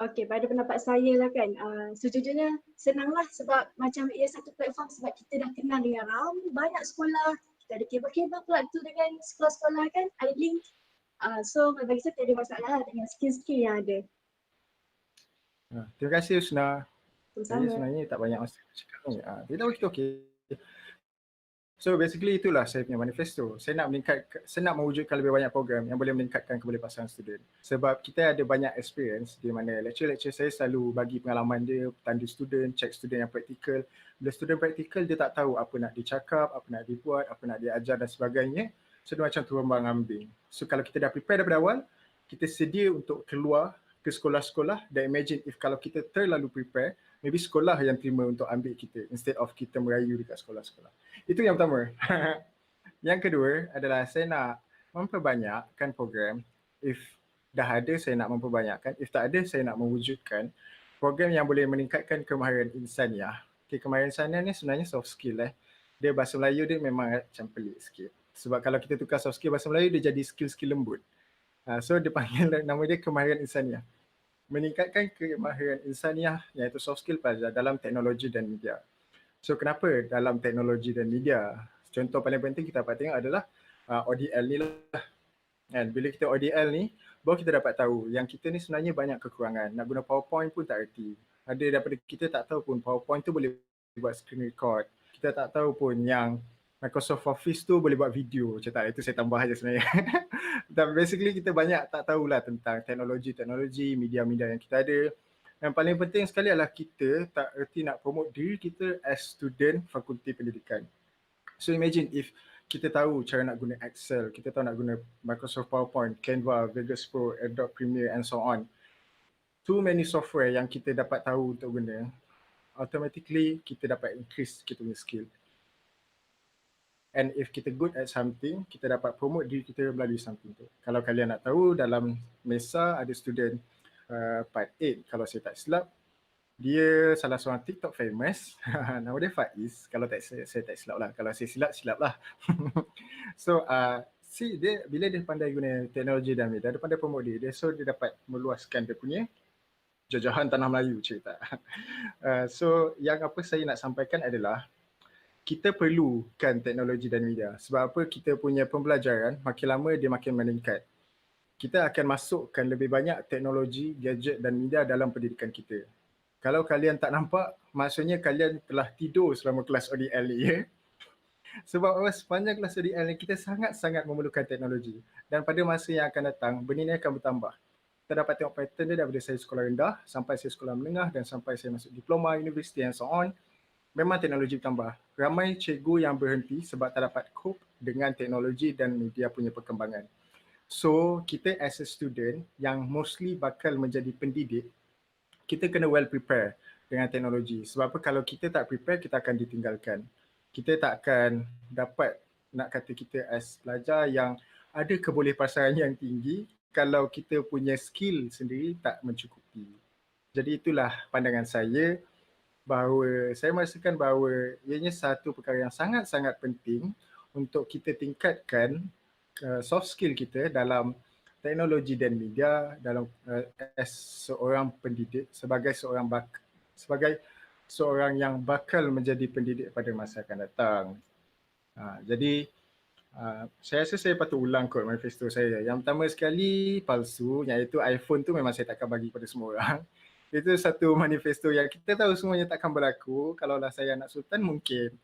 Okey, pada pendapat saya lah kan, sejujurnya senanglah sebab macam ia satu platform sebab kita dah kenal dengan banyak sekolah, kita ada kabel-kabel pula tu dengan sekolah-sekolah kan, ada link. So bagi saya tak ada masalah dengan skill-skill yang ada. Terima kasih Husna. Saya Sama-sama. sebenarnya tak banyak masa cakap ni. Tidak kita okey. So basically itulah saya punya manifesto. Saya nak mewujudkan lebih banyak program yang boleh meningkatkan kebolehpasaran student. Sebab kita ada banyak experience di mana lecture-lecture saya selalu bagi pengalaman dia, tandu student, check student yang praktikal. Bila student praktikal dia tak tahu apa nak dicakap, apa nak dibuat, apa nak diajar dan sebagainya. So dia macam terombang ambing. So kalau kita dah prepare daripada awal, kita sedia untuk keluar ke sekolah-sekolah dan imagine if kalau kita terlalu prepare, maybe sekolah yang terima untuk ambil kita instead of kita merayu dekat sekolah-sekolah. Itu yang pertama. Yang kedua adalah saya nak memperbanyakkan program. If dah ada saya nak memperbanyakkan, if tak ada saya nak mewujudkan program yang boleh meningkatkan kemahiran insaniah. Okay, kemahiran insaniah ni sebenarnya soft skill. Dia bahasa Melayu dia memang macam pelik sikit. Sebab kalau kita tukar soft skill bahasa Melayu dia jadi skill-skill lembut. So dia panggil nama dia kemahiran insaniah. Meningkatkan kemahiran insaniah iaitu soft skill pelajar dalam teknologi dan media. So kenapa dalam teknologi dan media? Contoh paling penting kita dapat tengok adalah ODL ni lah. Dan bila kita ODL ni, baru kita dapat tahu yang kita ni sebenarnya banyak kekurangan. Nak guna PowerPoint pun tak erti. Ada daripada kita tak tahu pun PowerPoint tu boleh buat screen record. Kita tak tahu pun yang Microsoft Office tu boleh buat video. Macam tak, itu saya tambah aja sebenarnya. Dan basically kita banyak tak tahulah tentang teknologi, media-media yang kita ada. Yang paling penting sekali adalah kita tak erti nak promote diri kita as student fakulti pendidikan. So imagine if kita tahu cara nak guna Excel, kita tahu nak guna Microsoft PowerPoint, Canva, Vegas Pro, Adobe Premiere and so on. Too many software yang kita dapat tahu untuk guna, automatically kita dapat increase kita punya skill. And if kita good at something, kita dapat promote diri kita melalui something tu. Kalau kalian nak tahu, dalam MESA ada student part 8, kalau saya tak silap, dia salah seorang TikTok famous, nama dia Faiz, kalau saya tak silap lah, kalau saya silap lah. So dia bila dia pandai guna teknologi dan media, dia pandai promote dia, so dia dapat meluaskan dia punya jajahan tanah Melayu cerita. So yang apa saya nak sampaikan adalah kita perlukan teknologi dan media. Sebab apa? Kita punya pembelajaran makin lama dia makin meningkat. kita akan masukkan lebih banyak teknologi, gadget dan media dalam pendidikan kita. Kalau kalian tak nampak, maksudnya kalian telah tidur selama kelas ODL ni, ya. Sebab sepanjang kelas ODL ni kita sangat-sangat memerlukan teknologi. Dan pada masa yang akan datang, benda ni akan bertambah. Kita dapat tengok pattern dia daripada saya sekolah rendah sampai saya sekolah menengah dan sampai saya masuk diploma, universiti and so on. Memang teknologi bertambah. Ramai cikgu yang berhenti sebab tak dapat cope dengan teknologi dan media punya perkembangan. So, kita as a student yang mostly bakal menjadi pendidik, kita kena well prepare dengan teknologi. Sebab apa, kalau kita tak prepare, kita akan ditinggalkan. Kita tak akan dapat, nak kata kita as pelajar yang ada kebolehpasaran yang tinggi kalau kita punya skill sendiri tak mencukupi. Jadi itulah pandangan saya, bahawa saya merasakan bahawa ianya satu perkara yang sangat-sangat penting untuk kita tingkatkan soft skill kita dalam teknologi dan media, dalam as seorang pendidik, sebagai seorang yang bakal menjadi pendidik pada masa akan datang. Jadi saya rasa saya patut ulang kot manifesto saya. Yang pertama sekali palsu, iaitu iPhone tu memang saya takkan bagi pada semua orang. Itu satu manifesto yang kita tahu semuanya takkan berlaku. Kalaulah saya anak sultan mungkin.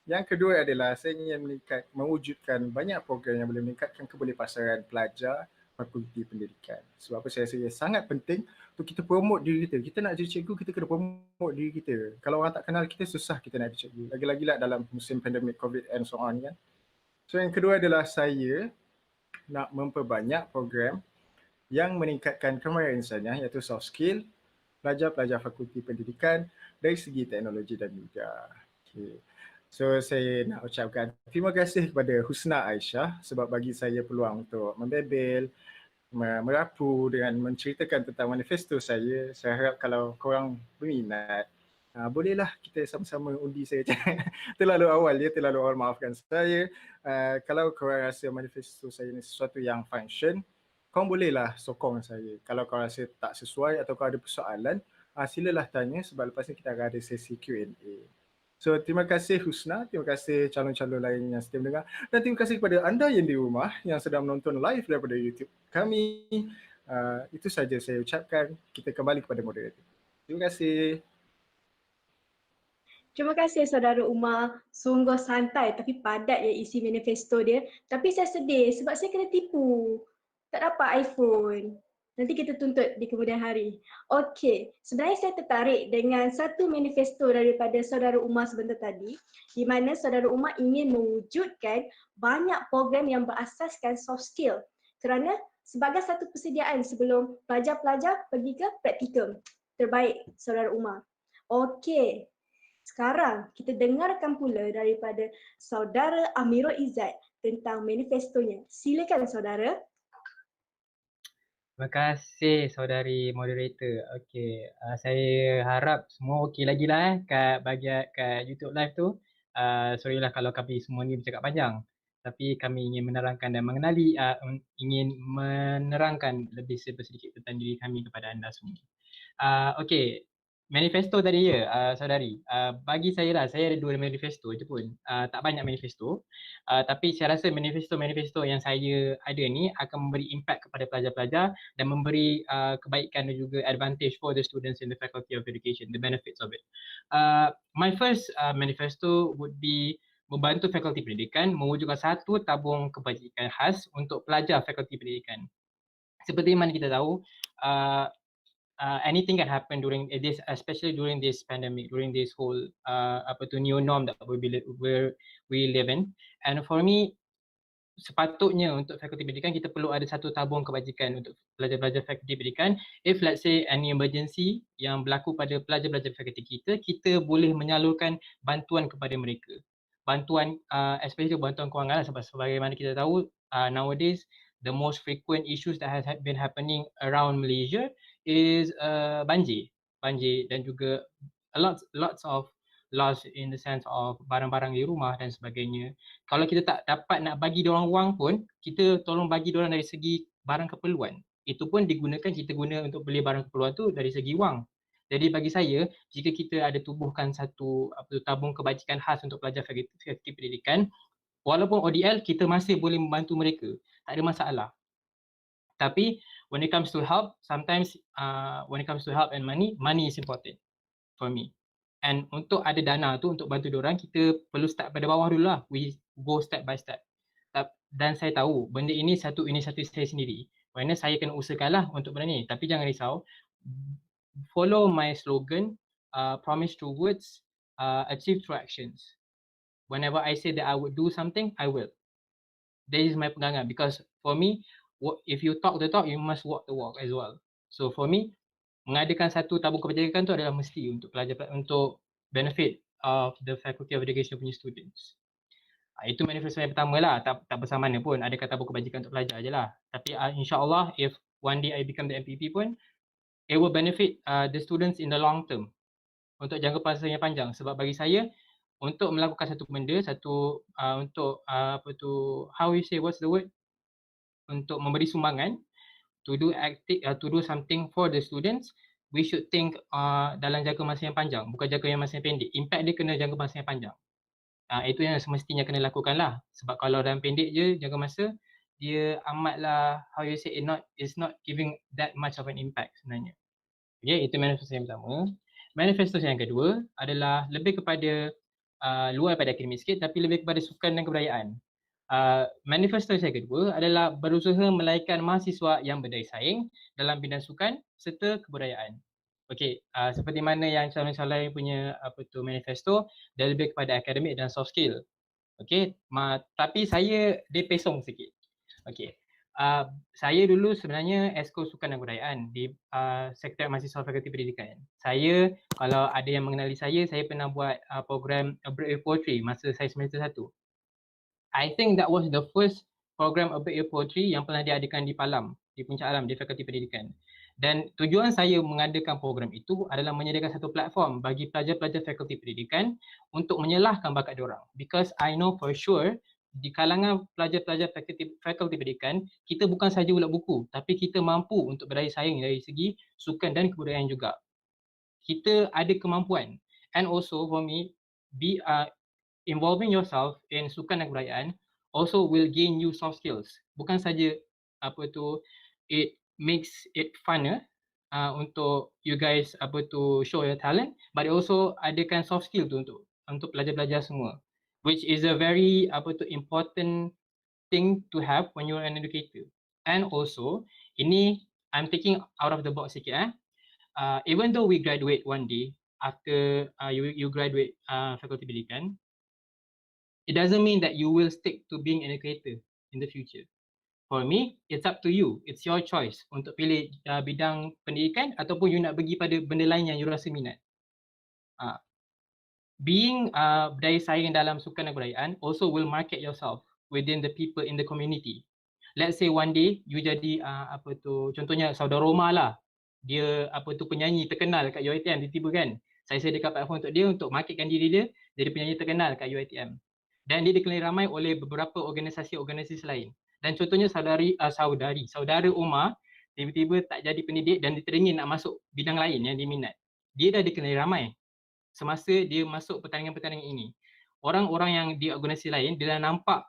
Yang kedua adalah saya ingin mewujudkan banyak program yang boleh meningkatkan kebolehpasaran pelajar fakulti pendidikan. Sebab apa saya rasa sangat penting untuk kita promote diri kita. Kita nak jadi cikgu, kita kena promote diri kita. Kalau orang tak kenal kita, susah kita nak jadi cikgu. Lagi-lagi lah dalam musim pandemik COVID and so on kan. So yang kedua adalah saya nak memperbanyak program yang meningkatkan kemahiran insannya, iaitu soft skill pelajar-pelajar fakulti pendidikan dari segi teknologi dan media. Okay. So saya nak ucapkan terima kasih kepada Husna Aisyah sebab bagi saya peluang untuk membebel, merapu dengan menceritakan tentang manifesto saya. Saya harap kalau korang berminat, bolehlah kita sama-sama undi saya. Terlalu awal, maafkan saya. Kalau korang rasa manifesto saya ni sesuatu yang function, korang bolehlah sokong saya. Kalau korang rasa tak sesuai atau korang ada persoalan, silalah tanya sebab lepas ni kita akan ada sesi Q&A. So terima kasih Husna, terima kasih calon-calon lain yang setia mendengar dan terima kasih kepada anda yang di rumah yang sedang menonton live daripada YouTube kami. Itu saja saya ucapkan. Kita kembali kepada moderator. Terima kasih. Terima kasih Saudara Umar. Sungguh santai tapi padat ya isi manifesto dia. Tapi saya sedih sebab saya kena tipu. Tak dapat iPhone. Nanti kita tuntut di kemudian hari. Okey, sebenarnya saya tertarik dengan satu manifesto daripada Saudara Umar sebentar tadi, di mana Saudara Umar ingin mewujudkan banyak program yang berasaskan soft skill. Kerana sebagai satu persediaan sebelum pelajar-pelajar pergi ke praktikum. Terbaik Saudara Umar. Okey, sekarang kita dengarkan pula daripada Saudara Amirul Izzat tentang manifestonya. Silakan saudara. Terima kasih saudari moderator. Okey, saya harap semua okey lagi lah kat YouTube live tu. Sorry lah kalau kami semua ni bercakap panjang. Tapi kami ingin menerangkan dan mengenali, ingin menerangkan lebih sedikit tentang diri kami kepada anda semua. Okey, manifesto tadi ya, saudari. Bagi saya lah, saya ada 2 manifesto je pun. Tak banyak manifesto. Tapi saya rasa manifesto yang saya ada ni akan memberi impact kepada pelajar-pelajar dan memberi kebaikan dan juga advantage for the students in the Faculty of Education, the benefits of it. My first manifesto would be membantu fakulti pendidikan mewujudkan satu tabung kebajikan khas untuk pelajar fakulti pendidikan. Seperti mana kita tahu, anything can happen during this, especially during this pandemic, during this whole new norm that we live in. And for me, sepatutnya untuk fakulti pendidikan kita perlu ada satu tabung kebajikan untuk pelajar-pelajar fakulti pendidikan. If let's say any emergency yang berlaku pada pelajar-pelajar fakulti kita boleh menyalurkan bantuan kepada mereka. Bantuan, especially bantuan kewangan lah, sebab sebagaimana kita tahu nowadays the most frequent issues that has been happening around Malaysia is banjir dan juga lots of loss in the sense of barang-barang di rumah dan sebagainya. Kalau kita tak dapat nak bagi diorang wang pun, kita tolong bagi diorang dari segi barang keperluan. Itu pun kita guna untuk beli barang keperluan tu dari segi wang. Jadi bagi saya, jika kita ada tubuhkan satu tabung kebajikan khas untuk pelajar fakulti pendidikan, walaupun ODL kita masih boleh membantu mereka. Tak ada masalah. Tapi when it comes to help, sometimes when it comes to help and money is important for me. And untuk ada dana tu untuk bantu diorang, kita perlu start pada bawah dulu lah. We go step by step. Dan saya tahu benda ini satu inisiatif saya sendiri. Kerana saya kena usahakanlah untuk benda ni. Tapi jangan risau. Follow my slogan, promise through words, achieve through actions. Whenever I say that I would do something, I will. That is my pegangan. Because for me, if you talk the talk, you must walk the walk as well. So for me, mengadakan satu tabung kebajikan tu adalah mesti untuk pelajar, untuk benefit of the Faculty of Education punya students. Itu manifesto yang pertama lah, tak besar mana pun, adakah tabung kebajikan untuk pelajar je lah. Tapi insyaAllah, if one day I become the MPP pun, it will benefit the students in the long term, untuk jangka masa yang panjang. Sebab bagi saya, untuk melakukan satu benda, untuk how you say, what's the word? Untuk memberi sumbangan, to do something for the students, we should think dalam jangka masa yang panjang, bukan jangka yang masa yang pendek. Impact dia kena jangka masa yang panjang. Itu yang semestinya kena lakukan lah. Sebab kalau dalam pendek je jangka masa, dia amatlah, how you say, it's not giving that much of an impact sebenarnya. Okay, itu manifesto yang pertama. Manifesto yang kedua adalah lebih kepada luar pada akademik sikit, tapi lebih kepada sukan dan kebudayaan. Manifesto saya kedua adalah berusaha melahirkan mahasiswa yang berdaya saing dalam bidang sukan serta kebudayaan. Okey, seperti mana yang calon-calon punya manifesto, dia lebih kepada akademik dan soft skill. Okey, tapi saya dia pesong sikit. Okey. Saya dulu sebenarnya Esko Sukan dan Kebudayaan di Sekretariat Mahasiswa Fakulti Pendidikan. Saya, kalau ada yang mengenali saya pernah buat program A Break With Poetry masa saya semester 1. I think that was the first program A Break With Poetry yang pernah diadakan di Palam, di Puncak Alam, di Fakulti Pendidikan. Dan tujuan saya mengadakan program itu adalah menyediakan satu platform bagi pelajar-pelajar Fakulti Pendidikan untuk menyelahkan bakat diorang. Because I know for sure, di kalangan pelajar-pelajar Fakulti Pendidikan, kita bukan sahaja ulat buku, tapi kita mampu untuk berdaya saing dari segi sukan dan kebudayaan juga. Kita ada kemampuan. And also for me, involving yourself in sukan dan kebudayaan also will gain you soft skills. Bukan saja it makes it funner untuk you guys show your talent, but also adakan soft skill tu untuk pelajar-pelajar semua, which is a very important thing to have when you're an educator. And also, ini I'm thinking out of the box sikit. Even though we graduate one day after you graduate Fakulti Pendidikan, it doesn't mean that you will stick to being an educator in the future. For me, it's up to you. It's your choice untuk pilih bidang pendidikan ataupun you nak pergi pada benda lain yang you rasa minat. Being berdaya saing dalam sukan dan kebudayaan also will market yourself within the people in the community. Let's say one day you jadi contohnya saudara Roma lah. Dia penyanyi terkenal kat UiTM tiba-tiba kan. Saya sediakan platform untuk dia untuk marketkan diri dia jadi penyanyi terkenal kat UiTM. Dan dia dikenali ramai oleh beberapa organisasi-organisasi lain. Dan contohnya saudara Umar tiba-tiba tak jadi pendidik dan dia teringin nak masuk bidang lain yang dia minat. Dia dah dikenali ramai semasa dia masuk pertandingan-pertandingan ini. Orang-orang yang di organisasi lain, dia dah nampak,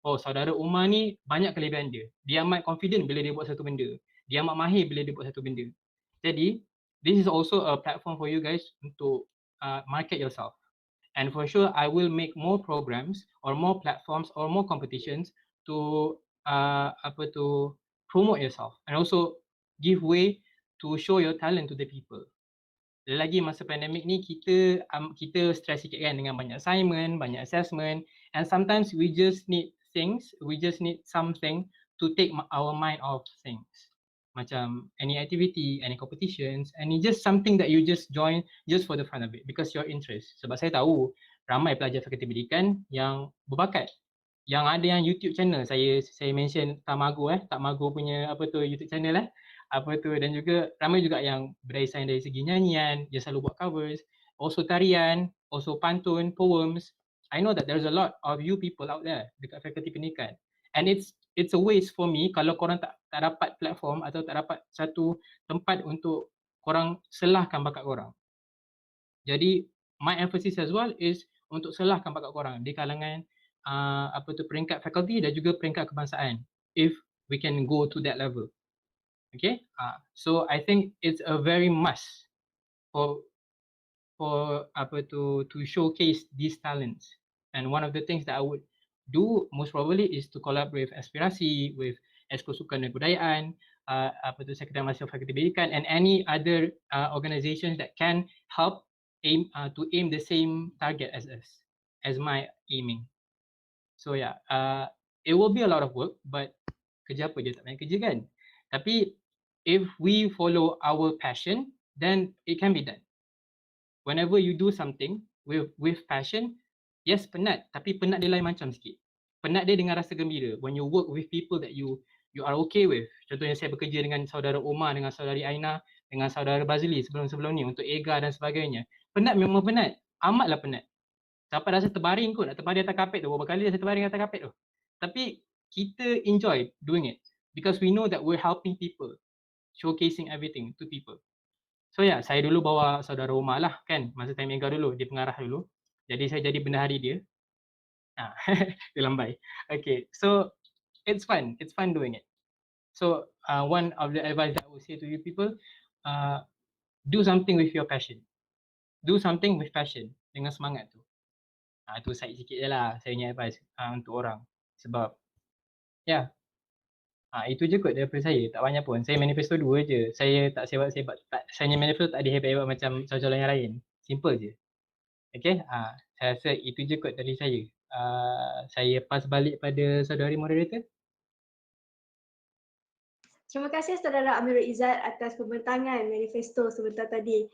oh saudara Umar ni banyak kelebihan dia. Dia amat confident bila dia buat satu benda. Dia amat mahir bila dia buat satu benda. Jadi, this is also a platform for you guys untuk market yourself. And for sure, I will make more programs or more platforms or more competitions to promote yourself and also give way to show your talent to the people. Lagi masa pandemik ni kita stress sikit kan dengan banyak assignment, banyak assessment, and sometimes we just need something to take our mind off things. Macam any activity, any competitions, and it's just something that you just join just for the fun of it because your interest. Sebab saya tahu ramai pelajar Fakulti Pendidikan yang berbakat. Yang ada yang YouTube channel, saya mention Tamago punya YouTube channel dan juga ramai juga yang berdaya saing dari segi nyanyian, dia selalu buat covers, also tarian, also pantun, poems. I know that there's a lot of you people out there dekat Fakulti Pendidikan. And it's a waste for me kalau korang tak dapat platform atau tak dapat satu tempat untuk korang selahkan bakat korang. Jadi my emphasis as well is untuk selahkan bakat korang di kalangan peringkat fakulti dan juga peringkat kebangsaan if we can go to that level. Okay, so I think it's a very must for to showcase these talents. And one of the things that I would do most probably is to collaborate with Aspirasi, with Esko Sukan dan Budayaan, Sekretariat Malaysia Fakulti Pendidikan, and any other organizations that can help aim to aim the same target as us, as my aiming. So yeah, it will be a lot of work, but kerja apa je tak banyak kerja kan. Tapi if we follow our passion, then it can be done. Whenever you do something with passion, yes penat, tapi penat dia lain macam sikit. Penat dia dengan rasa gembira. When you work with people that you are okay with. Contohnya saya bekerja dengan saudara Omar, dengan saudari Aina, dengan saudara Bazili sebelum-sebelum ni untuk EGA dan sebagainya. Penat memang penat. Amatlah penat. Sampai rasa terbaring kot, nak terbaring atas kapet tu. Beberapa kali rasa terbaring atas kapet tu. Tapi kita enjoy doing it because we know that we're helping people, showcasing everything to people. So yeah, saya dulu bawa saudara Omar lah kan, masa time EGA dulu, dia pengarah dulu. Jadi saya jadi bendahari dia. Dia lambai. Okay, so it's fun doing it. So one of the advice that I would say to you people, do something with your passion. Do something with passion, dengan semangat tu. Tu side sikit je lah saya punya advice untuk orang. Sebab ya, itu je kot daripada saya, tak banyak pun. Saya manifesto 2 je. Saya tak sebat-sebat. Saya punya manifesto tak ada hebat-hebat macam saudara yang lain. Simple je. Okay, saya rasa itu je kot dari saya. Saya pass balik pada saudari moderator. Terima kasih saudara Amirul Izzat atas pembentangan manifesto sebentar tadi.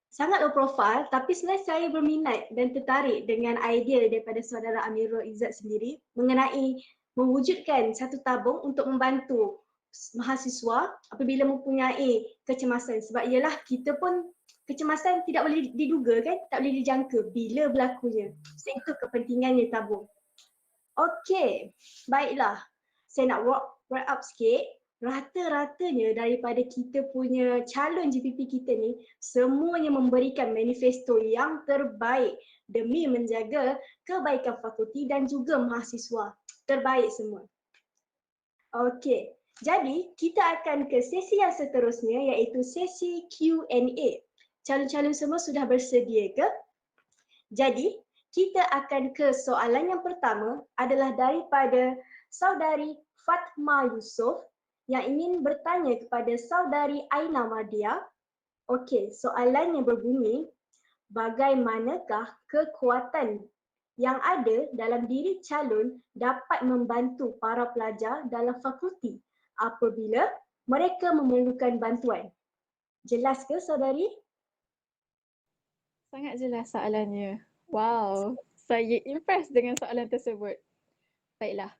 Sangat low profile, tapi sebenarnya saya berminat dan tertarik dengan idea daripada saudara Amirul Izzat sendiri mengenai mewujudkan satu tabung untuk membantu mahasiswa apabila mempunyai kecemasan. Sebab ialah kita pun kecemasan tidak boleh diduga kan, tak boleh dijangka bila berlakunya. So, itu kepentingannya tabung. Okey, baiklah. Saya nak wrap up sikit. Rata-ratanya daripada kita punya calon GPP kita ni semuanya memberikan manifesto yang terbaik demi menjaga kebaikan fakulti dan juga mahasiswa. Terbaik semua. Okey, jadi kita akan ke sesi yang seterusnya iaitu sesi Q&A. Calon-calon semua sudah bersedia ke? Jadi, kita akan ke soalan yang pertama adalah daripada saudari Fatma Yusof yang ingin bertanya kepada saudari Aina Mardia. Okey, soalannya berbunyi, bagaimanakah kekuatan yang ada dalam diri calon dapat membantu para pelajar dalam fakulti apabila mereka memerlukan bantuan? Jelas ke saudari? Sangat jelas soalannya. Wow, saya impressed dengan soalan tersebut. Baiklah,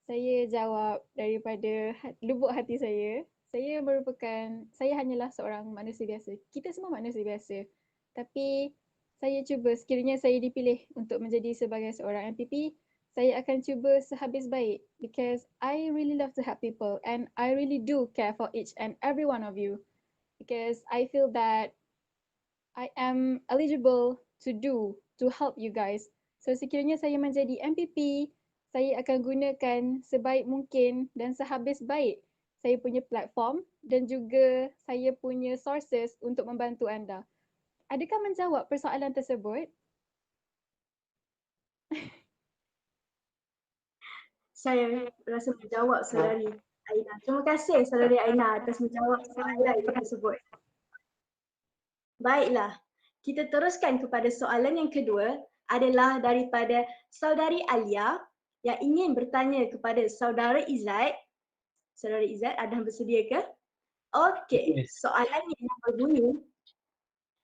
saya jawab daripada lubuk hati saya. Saya hanyalah seorang manusia biasa. Kita semua manusia biasa. Tapi saya cuba sekiranya saya dipilih untuk menjadi sebagai seorang MPP, saya akan cuba sehabis baik because I really love to help people and I really do care for each and every one of you because I feel that I am eligible to help you guys. So sekiranya saya menjadi MPP, saya akan gunakan sebaik mungkin dan sehabis baik saya punya platform dan juga saya punya sources untuk membantu anda. Adakah menjawab persoalan tersebut? Saya rasa menjawab saudari Aina. Terima kasih saudari Aina atas menjawab soalan tersebut. Baiklah, kita teruskan kepada soalan yang kedua adalah daripada saudari Alia yang ingin bertanya kepada saudara Izzat. Saudara Izzat, ada bersedia ke? Okey, soalannya yang berbunyi,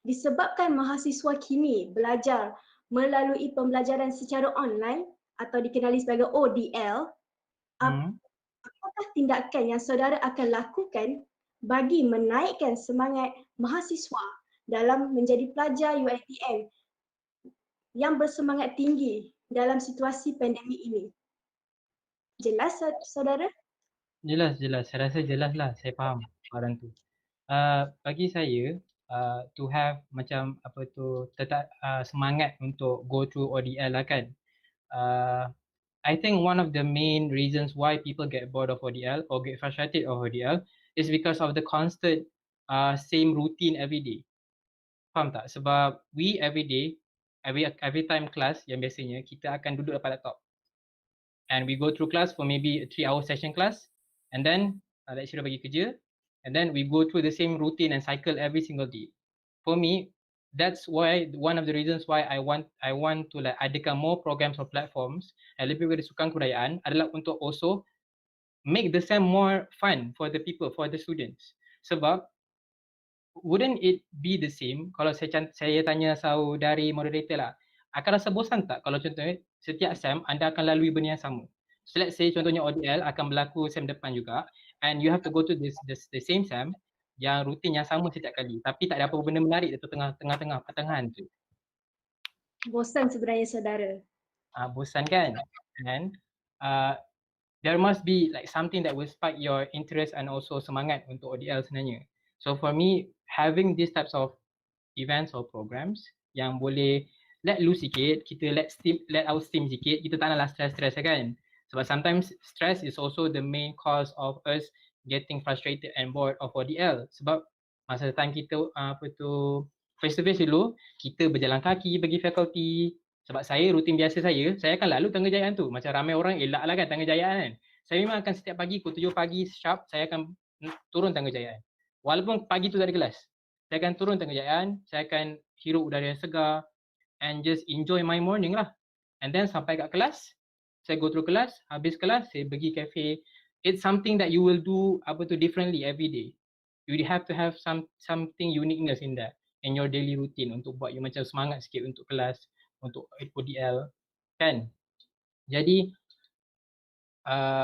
disebabkan mahasiswa kini belajar melalui pembelajaran secara online atau dikenali sebagai ODL, apakah tindakan yang saudara akan lakukan bagi menaikkan semangat mahasiswa dalam menjadi pelajar UiTM yang bersemangat tinggi dalam situasi pandemik ini? Jelas saudara? Jelas. Saya rasa jelas lah. Saya faham soalan tu. Bagi saya, to have macam apa tu, tetap semangat untuk go through ODL lah kan. I think one of the main reasons why people get bored of ODL or get frustrated of ODL is because of the constant same routine every day. Faham tak? Sebab we every day, every time class yang biasanya kita akan duduk depan laptop. And we go through class for maybe a 3-hour session class, and then lecturer bagi kerja, and then we go through the same routine and cycle every single day. For me, that's why one of the reasons why I want to like adakan more programs or platforms and lebih kepada sukan kebudayaan adalah untuk also make the SEM more fun for the people, for the students. Sebab wouldn't it be the same kalau saya tanya saudari moderator lah, akan rasa bosan tak kalau contohnya setiap SEM anda akan lalui benda yang sama? So let's say contohnya ODL akan berlaku SEM depan juga, and you have to go to the same SEM yang rutin yang sama setiap kali, tapi tak ada apa benda menarik di tengah-tengah pertengahan tu. Bosan sebenarnya saudara. Bosan kan? And there must be like something that will spark your interest and also semangat untuk ODL sebenarnya. So for me, having these types of events or programs yang boleh let loose sikit, kita let out steam sikit, kita tak naklah stress kan. Sebab sometimes stress is also the main cause of us getting frustrated and bored of ODL. Sebab masa time kita face to face dulu, kita berjalan kaki pergi faculty. Sebab saya rutin biasa saya akan lalu Tangga tu. Macam ramai orang elak lah kan Tangga kan. Saya memang akan setiap pagi pukul 7 pagi sharp saya akan turun Tangga. Walaupun pagi tu tak ada kelas, saya akan turun Tangga, saya akan hirup udara yang segar and just enjoy my morning lah. And then sampai kat kelas, saya go through kelas, habis kelas saya pergi cafe. It's something that you will do differently every day. You have to have something uniqueness in that, in your daily routine untuk buat you macam semangat sikit untuk kelas, untuk ODL kan. Jadi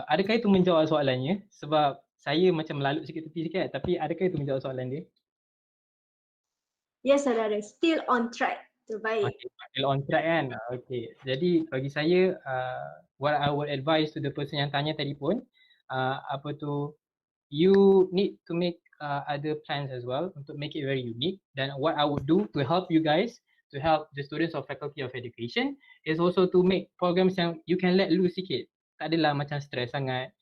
adakah itu menjawab soalannya? Sebab saya macam melalut sikit tepi sikit, tapi adakah itu menjawab soalan dia? Ya saudara, still on track. Terbaik. Okay, still on track kan? Okay, jadi bagi saya what I would advise to the person yang tanya tadi pun, you need to make other plans as well untuk make it very unique. Dan what I would do to help you guys, to help the students of Faculty of Education is also to make programs yang you can let loose sikit. Tak adalah macam stress sangat.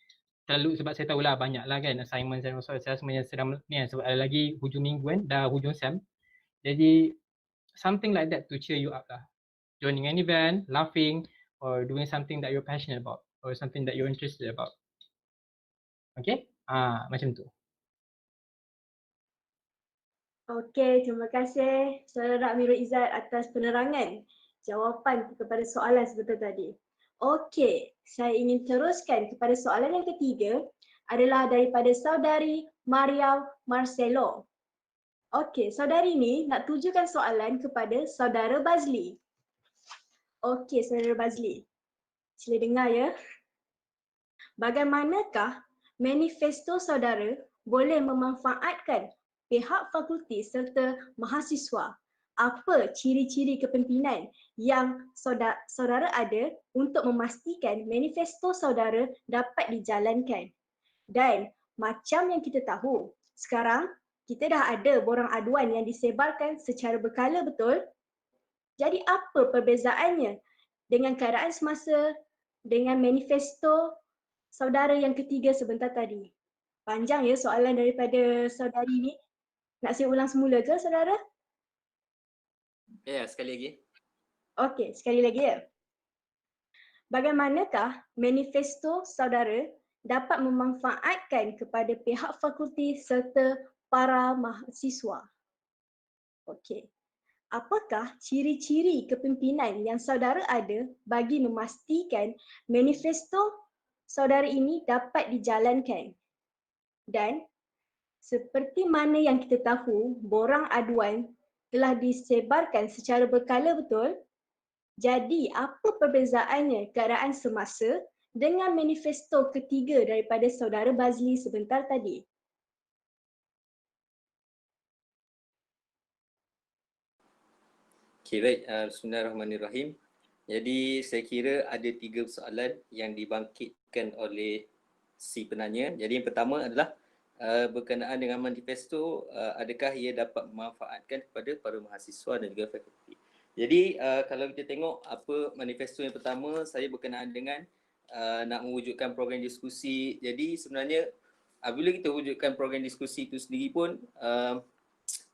Terlalu, sebab saya tahulah banyak lah kan assignments dan also assessment yang sedang ni kan, sebab ada lagi hujung minggu kan, dah hujung SEM. Jadi something like that to cheer you up lah. Joining an event, laughing, or doing something that you're passionate about, or something that you're interested about. Okay? Macam tu. Okey, terima kasih Saudara Amirul Izzat atas penerangan jawapan kepada soalan sebentar tadi. Okey, saya ingin teruskan kepada soalan yang ketiga adalah daripada Saudari Maria Marcelo. Okey, saudari ini nak tujukan soalan kepada Saudara Bazli. Okey, Saudara Bazli. Sila dengar ya. Bagaimanakah manifesto saudara boleh memanfaatkan pihak fakulti serta mahasiswa? Apa ciri-ciri kepimpinan yang saudara ada untuk memastikan manifesto saudara dapat dijalankan? Dan macam yang kita tahu, sekarang kita dah ada borang aduan yang disebarkan secara berkala, betul? Jadi apa perbezaannya dengan keadaan semasa dengan manifesto saudara yang ketiga sebentar tadi? Panjang ya soalan daripada saudari ni. Nak saya ulang semula ke saudara? Ya, sekali lagi. Okey, sekali lagi ya. Bagaimanakah manifesto saudara dapat memanfaatkan kepada pihak fakulti serta para mahasiswa? Okey. Apakah ciri-ciri kepimpinan yang saudara ada bagi memastikan manifesto saudara ini dapat dijalankan? Dan seperti mana yang kita tahu, borang aduan telah disebarkan secara berkala, betul? Jadi, apa perbezaannya keadaan semasa dengan manifesto ketiga daripada saudara Bazli sebentar tadi? Okay, baik. Bismillahirrahmanirrahim. Jadi saya kira ada 3 soalan yang dibangkitkan oleh si penanya. Jadi yang pertama adalah berkenaan dengan manifesto, adakah ia dapat memanfaatkan kepada para mahasiswa dan juga fakulti. Jadi kalau kita tengok apa manifesto yang pertama, saya berkenaan dengan nak mewujudkan program diskusi. Jadi sebenarnya apabila kita wujudkan program diskusi itu sendiri pun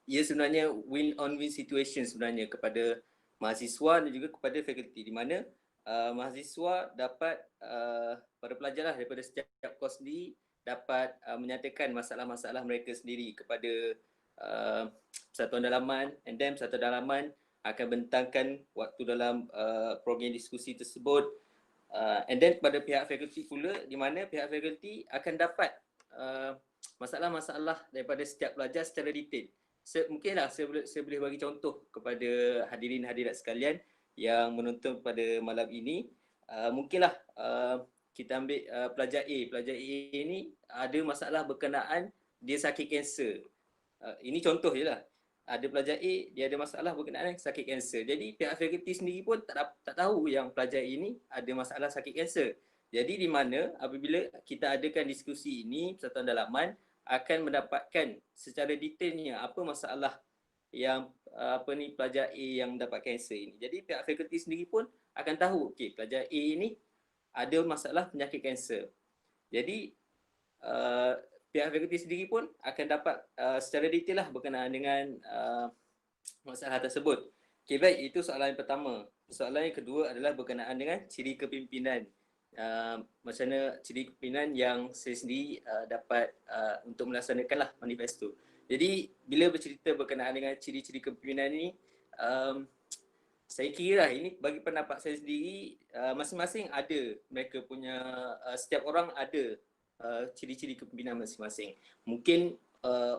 ia sebenarnya win-on-win situation sebenarnya kepada mahasiswa dan juga kepada fakulti, di mana mahasiswa dapat para pelajar lah daripada setiap kos sendiri dapat menyatakan masalah-masalah mereka sendiri kepada persatuan dalaman, and then persatuan dalaman akan bentangkan waktu dalam program diskusi tersebut, and then kepada pihak fakulti pula, di mana pihak fakulti akan dapat masalah-masalah daripada setiap pelajar secara detail. Mungkinlah saya boleh bagi contoh kepada hadirin hadirat sekalian yang menonton pada malam ini. Mungkinlah kita ambil pelajar A. Pelajar A ni ada masalah berkenaan dia sakit kanser. Ini contoh je lah. Ada pelajar A, dia ada masalah berkenaan sakit kanser. Jadi pihak fakulti sendiri pun tak tahu yang pelajar A ni ada masalah sakit kanser. Jadi di mana apabila kita adakan diskusi ini, persatuan dalaman akan mendapatkan secara detailnya apa masalah yang pelajar A yang dapat kanser ini. Jadi pihak fakulti sendiri pun akan tahu, okey, pelajar A ini ada masalah penyakit kanser. Jadi pihak fakulti sendiri pun akan dapat secara detail lah berkenaan dengan masalah tersebut. Okey, baik, itu soalan yang pertama. Soalan yang kedua adalah berkenaan dengan ciri kepimpinan. Macam mana ciri kepimpinan yang saya sendiri dapat untuk melaksanakanlah manifesto. Jadi bila bercerita berkenaan dengan ciri-ciri kepimpinan ini, saya kira ini bagi pendapat saya sendiri, masing-masing ada, mereka punya setiap orang ada ciri-ciri kepimpinan masing-masing. Mungkin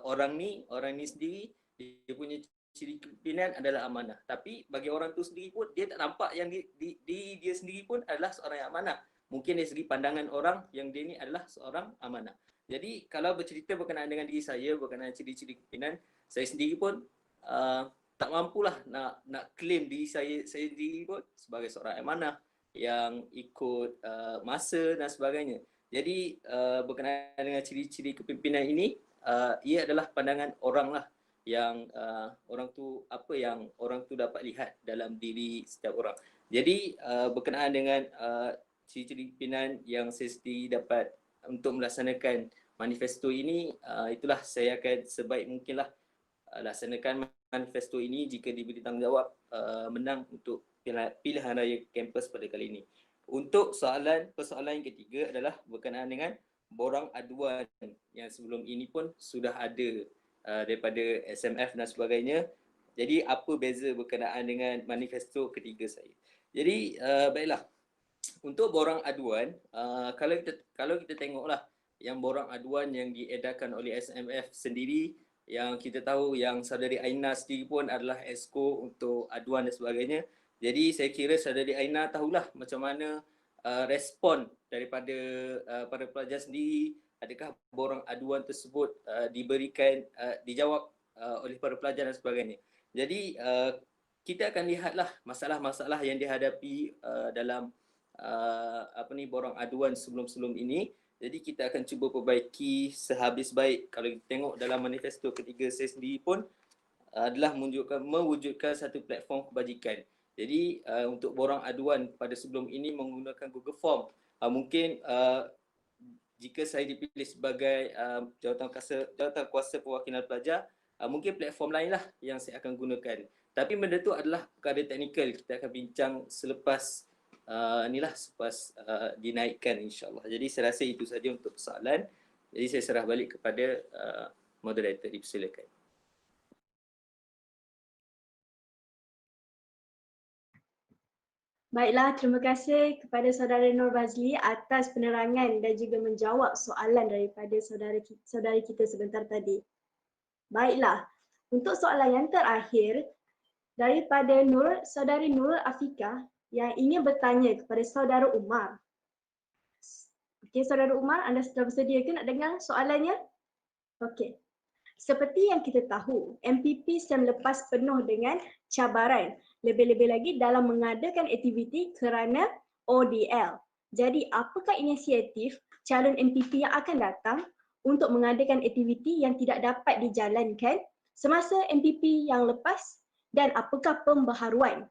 orang ni sendiri dia punya ciri kepimpinan adalah amanah, tapi bagi orang tu sendiri pun dia tak nampak yang dia sendiri pun adalah seorang yang amanah. Mungkin dari segi pandangan orang yang dia ni adalah seorang amanah. Jadi kalau bercerita berkenaan dengan diri saya, berkenaan ciri-ciri kepimpinan, saya sendiri pun tak mampulah nak claim diri saya sendiri pun sebagai seorang amanah yang ikut masa dan sebagainya. Jadi berkenaan dengan ciri-ciri kepimpinan ini, ia adalah pandangan orang lah yang orang tu, apa yang orang tu dapat lihat dalam diri setiap orang. Jadi berkenaan dengan ciri-ciri kepimpinan yang saya sendiri dapat untuk melaksanakan manifesto ini, itulah saya akan sebaik mungkinlah laksanakan manifesto ini jika diberi tanggungjawab menang untuk pilihan raya kampus pada kali ini. Untuk persoalan yang ketiga adalah berkenaan dengan borang aduan yang sebelum ini pun sudah ada daripada SMF dan sebagainya. Jadi apa beza berkenaan dengan manifesto ketiga saya? Jadi baiklah, untuk borang aduan, kalau kita tengoklah yang borang aduan yang diedarkan oleh SMF sendiri, yang kita tahu yang saudari Aina sendiri pun adalah exco untuk aduan dan sebagainya. Jadi saya kira saudari Aina tahulah macam mana respon daripada para pelajar sendiri. Adakah borang aduan tersebut dijawab oleh para pelajar dan sebagainya. Jadi kita akan lihatlah masalah-masalah yang dihadapi dalam borang aduan sebelum-sebelum ini. Jadi kita akan cuba perbaiki sehabis baik. Kalau kita tengok dalam manifesto ketiga saya sendiri pun adalah mewujudkan satu platform kebajikan. Jadi untuk borang aduan pada sebelum ini menggunakan Google Form. Mungkin jika saya dipilih sebagai jawatan kuasa perwakilan pelajar, mungkin platform lain lah yang saya akan gunakan. Tapi benda tu adalah perkara teknikal. Kita akan bincang selepas selepas dinaikkan, insyaAllah. Jadi saya rasa itu saja untuk persoalan. Jadi saya serah balik kepada moderator. Dipersilakan. Baiklah, terima kasih kepada saudara Nur Bazli atas penerangan dan juga menjawab soalan daripada saudari kita sebentar tadi. Baiklah, untuk soalan yang terakhir daripada saudari Nurul Afika yang ingin bertanya kepada saudara Umar. Okey, saudara Umar, anda sudah bersedia ke nak dengar soalannya? Okey. Seperti yang kita tahu, MPP SEM lepas penuh dengan cabaran, lebih-lebih lagi dalam mengadakan aktiviti kerana ODL. Jadi, apakah inisiatif calon MPP yang akan datang untuk mengadakan aktiviti yang tidak dapat dijalankan semasa MPP yang lepas, dan apakah pembaharuan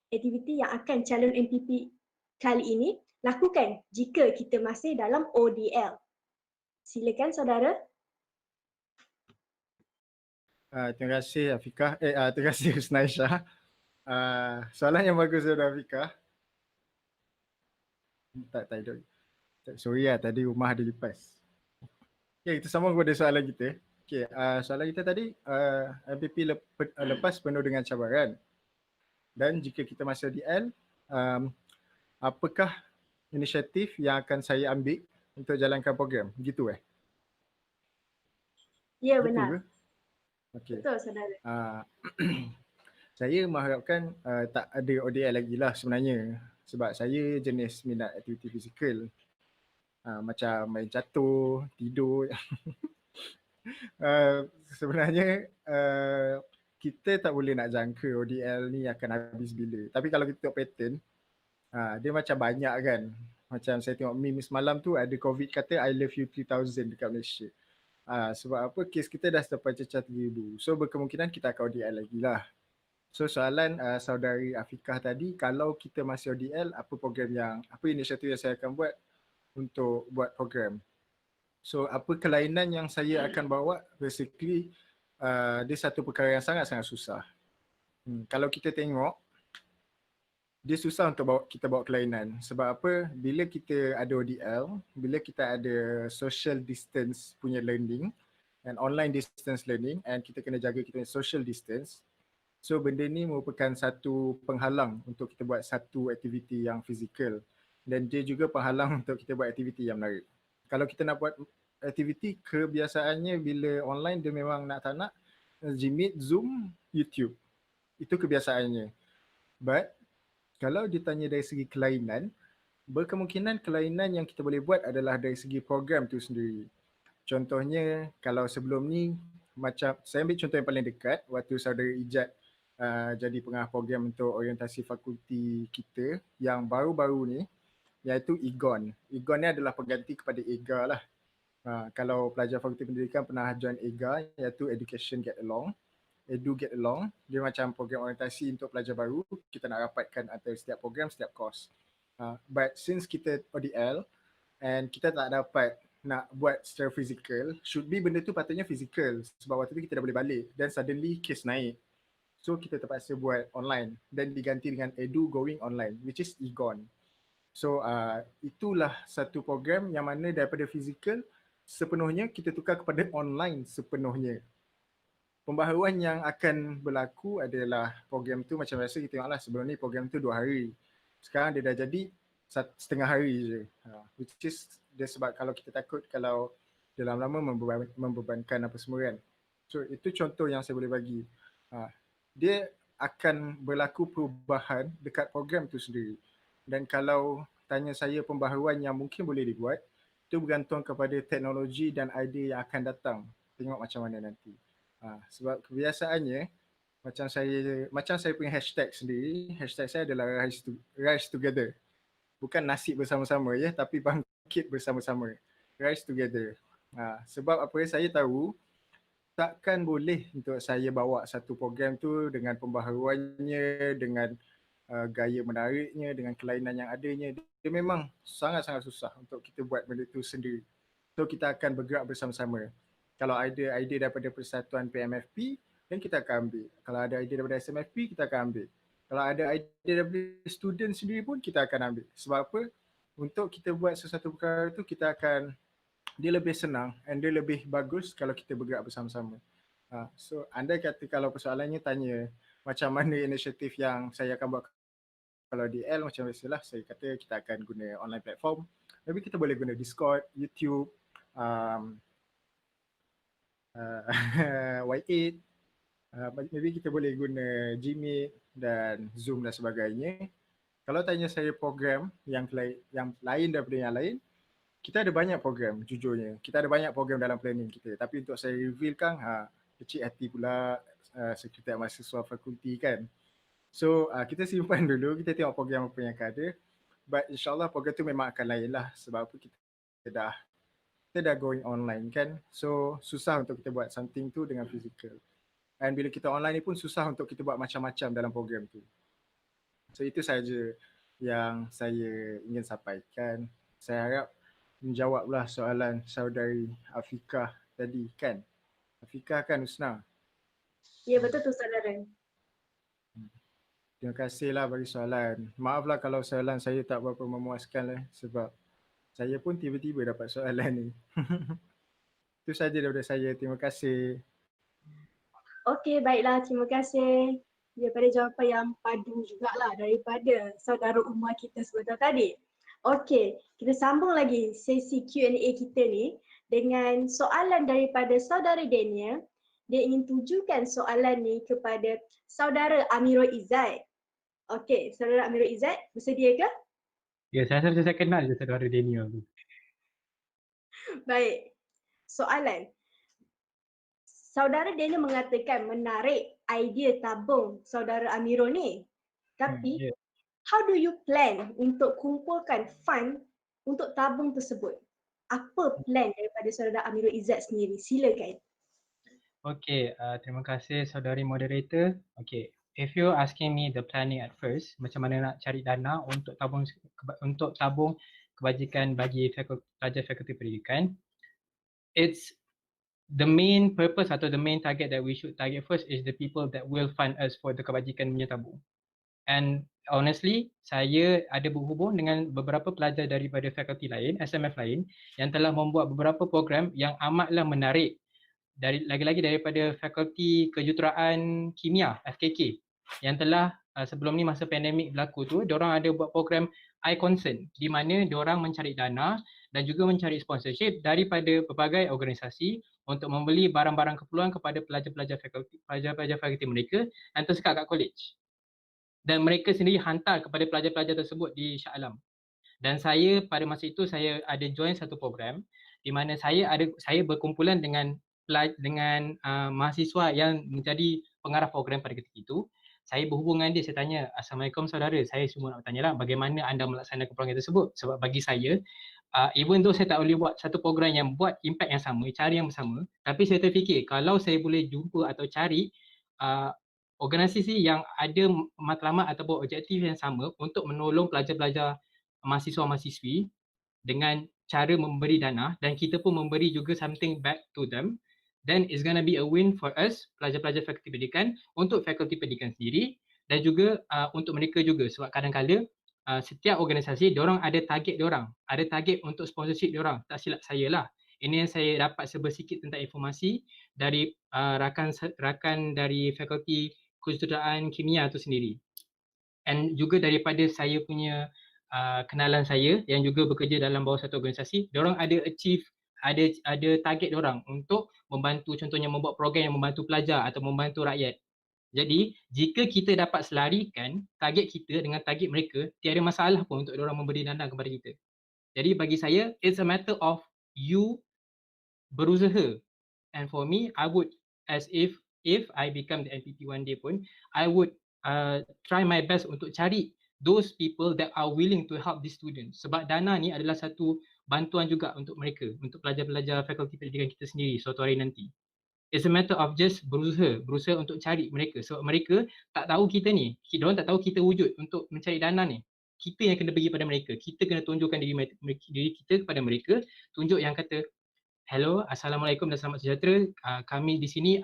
aktiviti yang akan calon MPP kali ini lakukan jika kita masih dalam ODL? Silakan saudara. Terima kasih Afiqah. Terima kasih Husnaisyah. Soalan yang bagus Saudara Afiqah. Tak. Sorry tadi rumah ada lipas. Okay, kita sambung kepada soalan kita. Okay, soalan kita tadi, MPP lepas penuh dengan cabaran. Dan jika kita masuk DL, apakah inisiatif yang akan saya ambil untuk jalankan program? Gitu Ya, Gitu benar. ke? Okay. Betul saudara. Saya mengharapkan tak ada ODL lagi lah sebenarnya. Sebab saya jenis minat aktiviti fizikal. Macam main catur, tidur. Sebenarnya kita tak boleh nak jangka ODL ni akan habis bila. Tapi kalau kita tengok pattern, dia macam banyak kan. Macam saya tengok meme semalam tu ada COVID kata I love you 3000 dekat Malaysia. Sebab apa, kes kita dah sampai cecah 3000. So berkemungkinan kita akan ODL lagi lah. So soalan saudari Afiqah tadi, kalau kita masih ODL, apa inisiatif yang saya akan buat untuk buat program? So apa kelainan yang saya akan bawa, basically dia satu perkara yang sangat-sangat susah. Kalau kita tengok, dia susah untuk kita bawa kelainan. Sebab apa? Bila kita ada ODL, bila kita ada social distance punya learning and online distance learning, and kita kena jaga kita punya social distance, so benda ni merupakan satu penghalang untuk kita buat satu aktiviti yang fizikal. Dan dia juga penghalang untuk kita buat aktiviti yang menarik. Kalau kita nak buat aktiviti, kebiasaannya bila online dia memang nak tak nak Gmeet, Zoom, YouTube. Itu kebiasaannya. But kalau ditanya dari segi kelainan, berkemungkinan kelainan yang kita boleh buat adalah dari segi program tu sendiri. Contohnya kalau sebelum ni, macam saya ambil contoh yang paling dekat waktu saudara Ijat jadi pengarah program untuk orientasi fakulti kita yang baru-baru ni, iaitu EGON. EGON ni adalah pengganti kepada EGA lah. Kalau pelajar fakulti pendidikan pernah join EGA, iaitu Education Get Along, Edu Get Along, dia macam program orientasi untuk pelajar baru, kita nak rapatkan antara setiap program, setiap course. But since kita ODL and kita tak dapat nak buat secara fizikal, should be benda tu patutnya fizikal sebab waktu tu kita dah boleh balik dan suddenly case naik. So kita terpaksa buat online dan diganti dengan Edu Going Online, which is EGON. So itulah satu program yang mana daripada fizikal sepenuhnya kita tukar kepada online sepenuhnya. Pembaharuan yang akan berlaku adalah program tu macam biasa kita tengoklah, sebelum ni program tu 2 hari. Sekarang dia dah jadi setengah hari je. Which is dia sebab kalau kita takut kalau dia lama-lama membebankan apa semua kan. So itu contoh yang saya boleh bagi. Dia akan berlaku perubahan dekat program tu sendiri. Dan kalau tanya saya pembaharuan yang mungkin boleh dibuat, itu bergantung kepada teknologi dan idea yang akan datang. Tengok macam mana nanti. Sebab kebiasaannya macam saya punya hashtag sendiri, hashtag saya adalah Rise Together. Bukan nasi bersama-sama ya, tapi bangkit bersama-sama. Rise Together. Sebab apa yang saya tahu, takkan boleh untuk saya bawa satu program tu dengan pembaharuannya, dengan gaya menariknya, dengan kelainan yang adanya. Dia memang sangat-sangat susah untuk kita buat benda tu sendiri. So kita akan bergerak bersama-sama. Kalau ada idea daripada Persatuan PMFP, dan kita akan ambil. Kalau ada idea daripada SMFP, kita akan ambil. Kalau ada idea daripada student sendiri pun, kita akan ambil. Sebab apa? Untuk kita buat sesuatu perkara tu, dia lebih senang and dia lebih bagus kalau kita bergerak bersama-sama. So anda kata kalau persoalannya tanya macam mana inisiatif yang saya akan buat kalau DL, macam biasalah saya kata kita akan guna online platform. Maybe kita boleh guna Discord, YouTube, Y8, maybe kita boleh guna Gmeet dan Zoom dan sebagainya. Kalau tanya saya program yang lain daripada yang lain, kita ada banyak program jujurnya. Kita ada banyak program dalam planning kita. Tapi untuk saya revealkan, kecil hati pula sekretariat mahasiswa fakulti kan. So kita simpan dulu, kita tengok program apa yang akan ada. But insyaAllah program tu memang akan lain lah. Sebab apa kita dah going online kan. So susah untuk kita buat something tu dengan physical. And bila kita online ni pun susah untuk kita buat macam-macam dalam program tu. So itu saja yang saya ingin sampaikan. Saya harap menjawablah soalan saudari Afiqah tadi kan. Afiqah kan Husna? Ya, betul tu saudara. Terima kasihlah bagi soalan. Maaflah kalau soalan saya tak berapa memuaskan lah sebab saya pun tiba-tiba dapat soalan ni. Itu saja daripada saya. Terima kasih. Okey, baiklah. Terima kasih daripada jawapan yang padu jugalah daripada saudara Umar kita sebentar tadi. Okey, kita sambung lagi sesi Q&A kita ni dengan soalan daripada saudara Daniel. Dia ingin tujukan soalan ni kepada saudara Amirul Izzat. Okey, saudara Amirul Izzat, bersedia ke? Ya, saya rasa saya kenal je saudara Daniel tu. Baik. Soalan. Saudara Daniel mengatakan menarik idea tabung saudara Amirul ni. Tapi Ya. how do you plan untuk kumpulkan fund untuk tabung tersebut? Apa plan daripada saudara Amirul Izzat sendiri? Silakan. Okay, terima kasih saudari moderator. Okay, if you asking me the planning at first, macam mana nak cari dana untuk tabung kebajikan bagi pelajar fakulti pendidikan, it's the main purpose atau the main target that we should target first is the people that will fund us for the kebajikan punya tabung. And honestly, saya ada berhubung dengan beberapa pelajar daripada fakulti lain, SMF lain yang telah membuat beberapa program yang amatlah menarik lagi-lagi daripada Fakulti Kejuruteraan Kimia FKK yang telah sebelum ni masa pandemik berlaku tu, diorang ada buat program iConcern di mana diorang mencari dana dan juga mencari sponsorship daripada pelbagai organisasi untuk membeli barang-barang keperluan kepada pelajar-pelajar fakulti mereka yang tersekat kat college. Dan mereka sendiri hantar kepada pelajar-pelajar tersebut di Shah Alam. Dan saya pada masa itu saya ada join satu program di mana saya berkumpulan dengan mahasiswa yang menjadi pengarah program pada ketika itu. Saya berhubung dengan dia, saya tanya, Assalamualaikum saudara, saya semua nak bertanya lah bagaimana anda melaksanakan program tersebut. Sebab bagi saya, even though saya tak boleh buat satu program yang buat impact yang sama, cara yang bersama, tapi saya terfikir kalau saya boleh jumpa atau cari organisasi yang ada matlamat ataupun objektif yang sama untuk menolong pelajar-pelajar mahasiswa-mahasiswi dengan cara memberi dana dan kita pun memberi juga something back to them, then it's gonna be a win for us, pelajar-pelajar fakulti pendidikan, untuk fakulti pendidikan sendiri dan juga untuk mereka juga sebab kadang-kadang setiap organisasi diorang ada target diorang, ada target untuk sponsorship diorang, tak silap saya lah. Ini yang saya dapat sedikit tentang informasi dari rakan dari Fakulti Kejuruteraan Kimia itu sendiri. And juga daripada saya punya kenalan saya yang juga bekerja dalam bawah satu organisasi, diorang ada achieve, ada target diorang untuk membantu, contohnya membuat program yang membantu pelajar atau membantu rakyat. Jadi jika kita dapat selarikan target kita dengan target mereka, tiada masalah pun untuk diorang memberi dana kepada kita. Jadi bagi saya, it's a matter of you berusaha. And for me, I would, as if I become the NPP one day pun, I would try my best untuk cari those people that are willing to help these students. Sebab dana ni adalah satu bantuan juga untuk mereka, untuk pelajar-pelajar fakulti pendidikan kita sendiri suatu hari nanti. It's a matter of just berusaha untuk cari mereka. Sebab mereka tak tahu kita ni, diorang tak tahu kita wujud untuk mencari dana ni. Kita yang kena pergi pada mereka. Kita kena tunjukkan diri kita kepada mereka, tunjuk yang kata, hello, Assalamualaikum dan selamat sejahtera. Kami di sini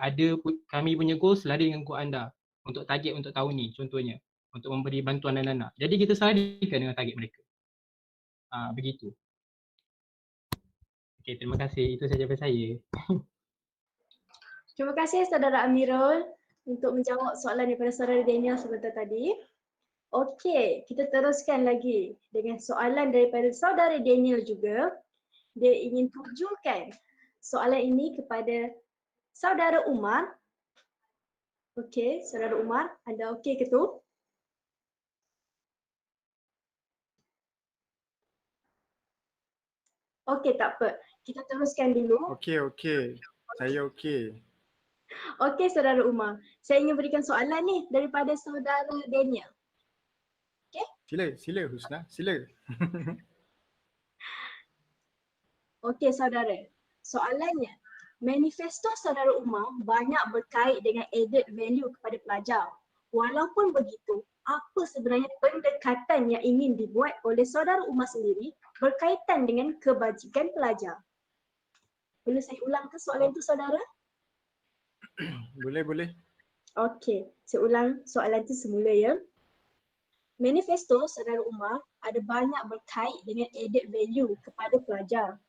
kami punya goal selari dengan goal anda untuk target untuk tahun ni contohnya, untuk memberi bantuan dan dana. Jadi kita selarikan dengan target mereka. Begitu. Okay, terima kasih. Itu saja daripada saya. Terima kasih saudara Amirul untuk menjawab soalan daripada saudara Daniel sebentar tadi. Okey, kita teruskan lagi dengan soalan daripada saudara Daniel juga. Dia ingin tujukan soalan ini kepada saudara Umar. Okey, saudara Umar, anda okey ke tu? Okey, tak apa. Kita teruskan dulu. Okey. Saya okey. Okey, saudara Umar. Saya ingin berikan soalan ni daripada saudara Daniel. Okey? Sila Husna, sila. Okey, saudara. Soalannya, manifesto saudara Umar banyak berkait dengan added value kepada pelajar. Walaupun begitu, apa sebenarnya pendekatan yang ingin dibuat oleh saudara Umar sendiri berkaitan dengan kebajikan pelajar? Boleh saya ulang ke soalan itu saudara? Boleh. Okey, saya ulang soalan itu semula ya. Manifesto saudara Umar ada banyak berkait dengan added value kepada pelajar.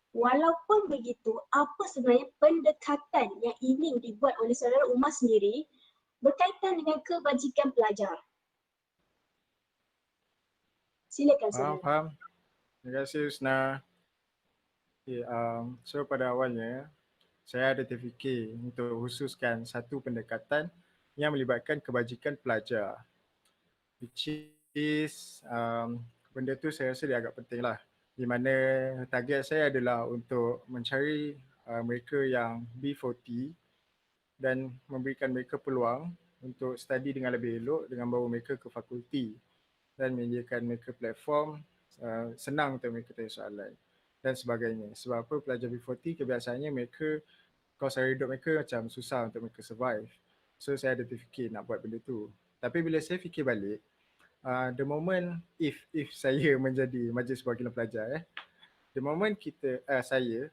Walaupun begitu, apa sebenarnya pendekatan yang ingin dibuat oleh saudara Umar sendiri berkaitan dengan kebajikan pelajar? Silakan saudara. Faham. Terima kasih Husna. Okay, so pada awalnya saya ada terfikir untuk khususkan satu pendekatan yang melibatkan kebajikan pelajar. Which is benda tu saya rasa dia agak penting lah. Di mana target saya adalah untuk mencari mereka yang B40 dan memberikan mereka peluang untuk study dengan lebih elok dengan bawa mereka ke fakulti dan menyediakan mereka platform senang untuk mereka tanya soalan dan sebagainya. Sebab apa pelajar B40 kebiasaannya mereka kos hidup mereka macam susah untuk mereka survive. So saya ada terfikir nak buat benda tu. Tapi bila saya fikir balik, the moment if saya menjadi Majlis Perwakilan Pelajar, the moment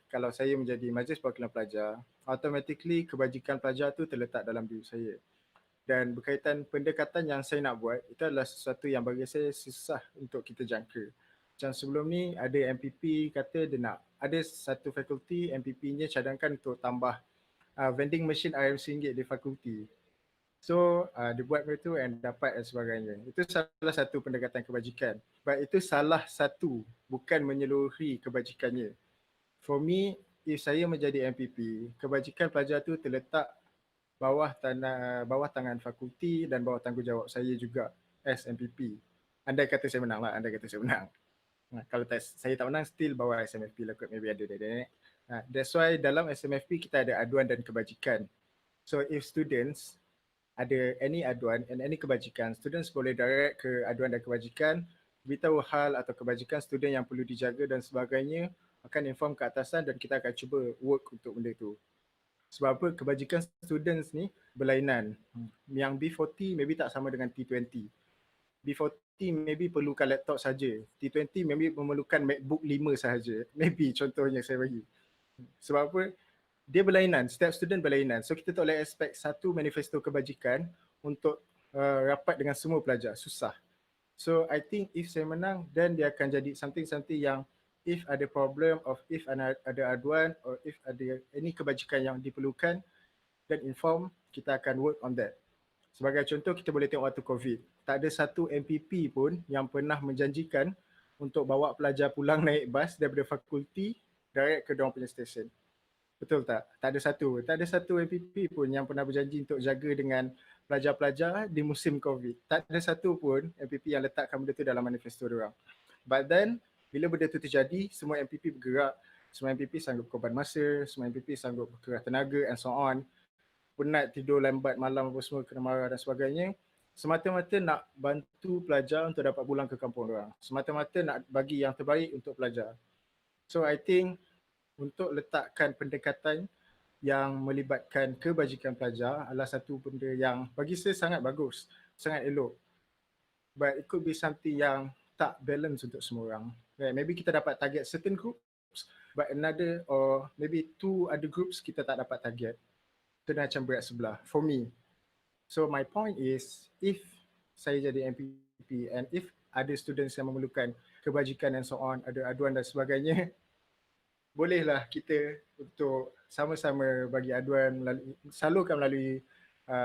kalau saya menjadi Majlis Perwakilan Pelajar, automatically kebajikan pelajar tu terletak dalam diri saya. Dan berkaitan pendekatan yang saya nak buat, itu adalah sesuatu yang bagi saya susah untuk kita jangka. Macam sebelum ni ada MPP kata dia nak, ada satu fakulti MPP-nya cadangkan untuk tambah vending machine RM1 di fakulti. So dia buat benda tu and dapat dan sebagainya. Itu salah satu pendekatan kebajikan. But itu salah satu, bukan menyeluruhi kebajikannya. For me, if saya menjadi MPP, kebajikan pelajar tu terletak bawah tangan fakulti dan bawah tanggungjawab saya juga as MPP. Andai kata saya menang lah, kalau saya tak menang, still bawah SMFP lah kot, maybe ada. That's why dalam SMFP kita ada aduan dan kebajikan. So if students ada any aduan and any kebajikan, students boleh direct ke aduan dan kebajikan, beritahu hal atau kebajikan student yang perlu dijaga dan sebagainya, akan inform ke atasan dan kita akan cuba work untuk benda tu. Sebab apa? Kebajikan students ni berlainan. Yang B40 maybe tak sama dengan T20. B40 maybe perlukan laptop saja. T20 maybe memerlukan MacBook 5 sahaja. Maybe contohnya saya bagi. Sebab apa? Dia berlainan, setiap student berlainan. So kita tak boleh expect satu manifesto kebajikan untuk rapat dengan semua pelajar. Susah. So I think if saya menang, then dia akan jadi something yang if ada problem or if ada aduan or if ada any kebajikan yang diperlukan, then inform, kita akan work on that. Sebagai contoh, kita boleh tengok waktu COVID. Tak ada satu MPP pun yang pernah menjanjikan untuk bawa pelajar pulang naik bas daripada fakulti direct ke diorang punya stesen. Betul tak? Tak ada satu MPP pun yang pernah berjanji untuk jaga dengan pelajar-pelajar di musim COVID. Tak ada satu pun MPP yang letakkan benda tu dalam manifesto diorang. But then, bila benda tu terjadi, semua MPP bergerak, semua MPP sanggup korban masa, semua MPP sanggup berkerah tenaga and so on. Penat tidur lambat malam apa semua, kena marah dan sebagainya. Semata-mata nak bantu pelajar untuk dapat pulang ke kampung diorang. Semata-mata nak bagi yang terbaik untuk pelajar. So I think untuk letakkan pendekatan yang melibatkan kebajikan pelajar adalah satu benda yang bagi saya sangat bagus, sangat elok. But it could be something yang tak balance untuk semua orang. Right? Maybe kita dapat target certain groups, but another or maybe two other groups kita tak dapat target. Itu macam berat sebelah for me. So my point is, if saya jadi MPP and if ada students yang memerlukan kebajikan and so on, ada aduan dan sebagainya, bolehlah kita untuk sama-sama bagi aduan, salurkan melalui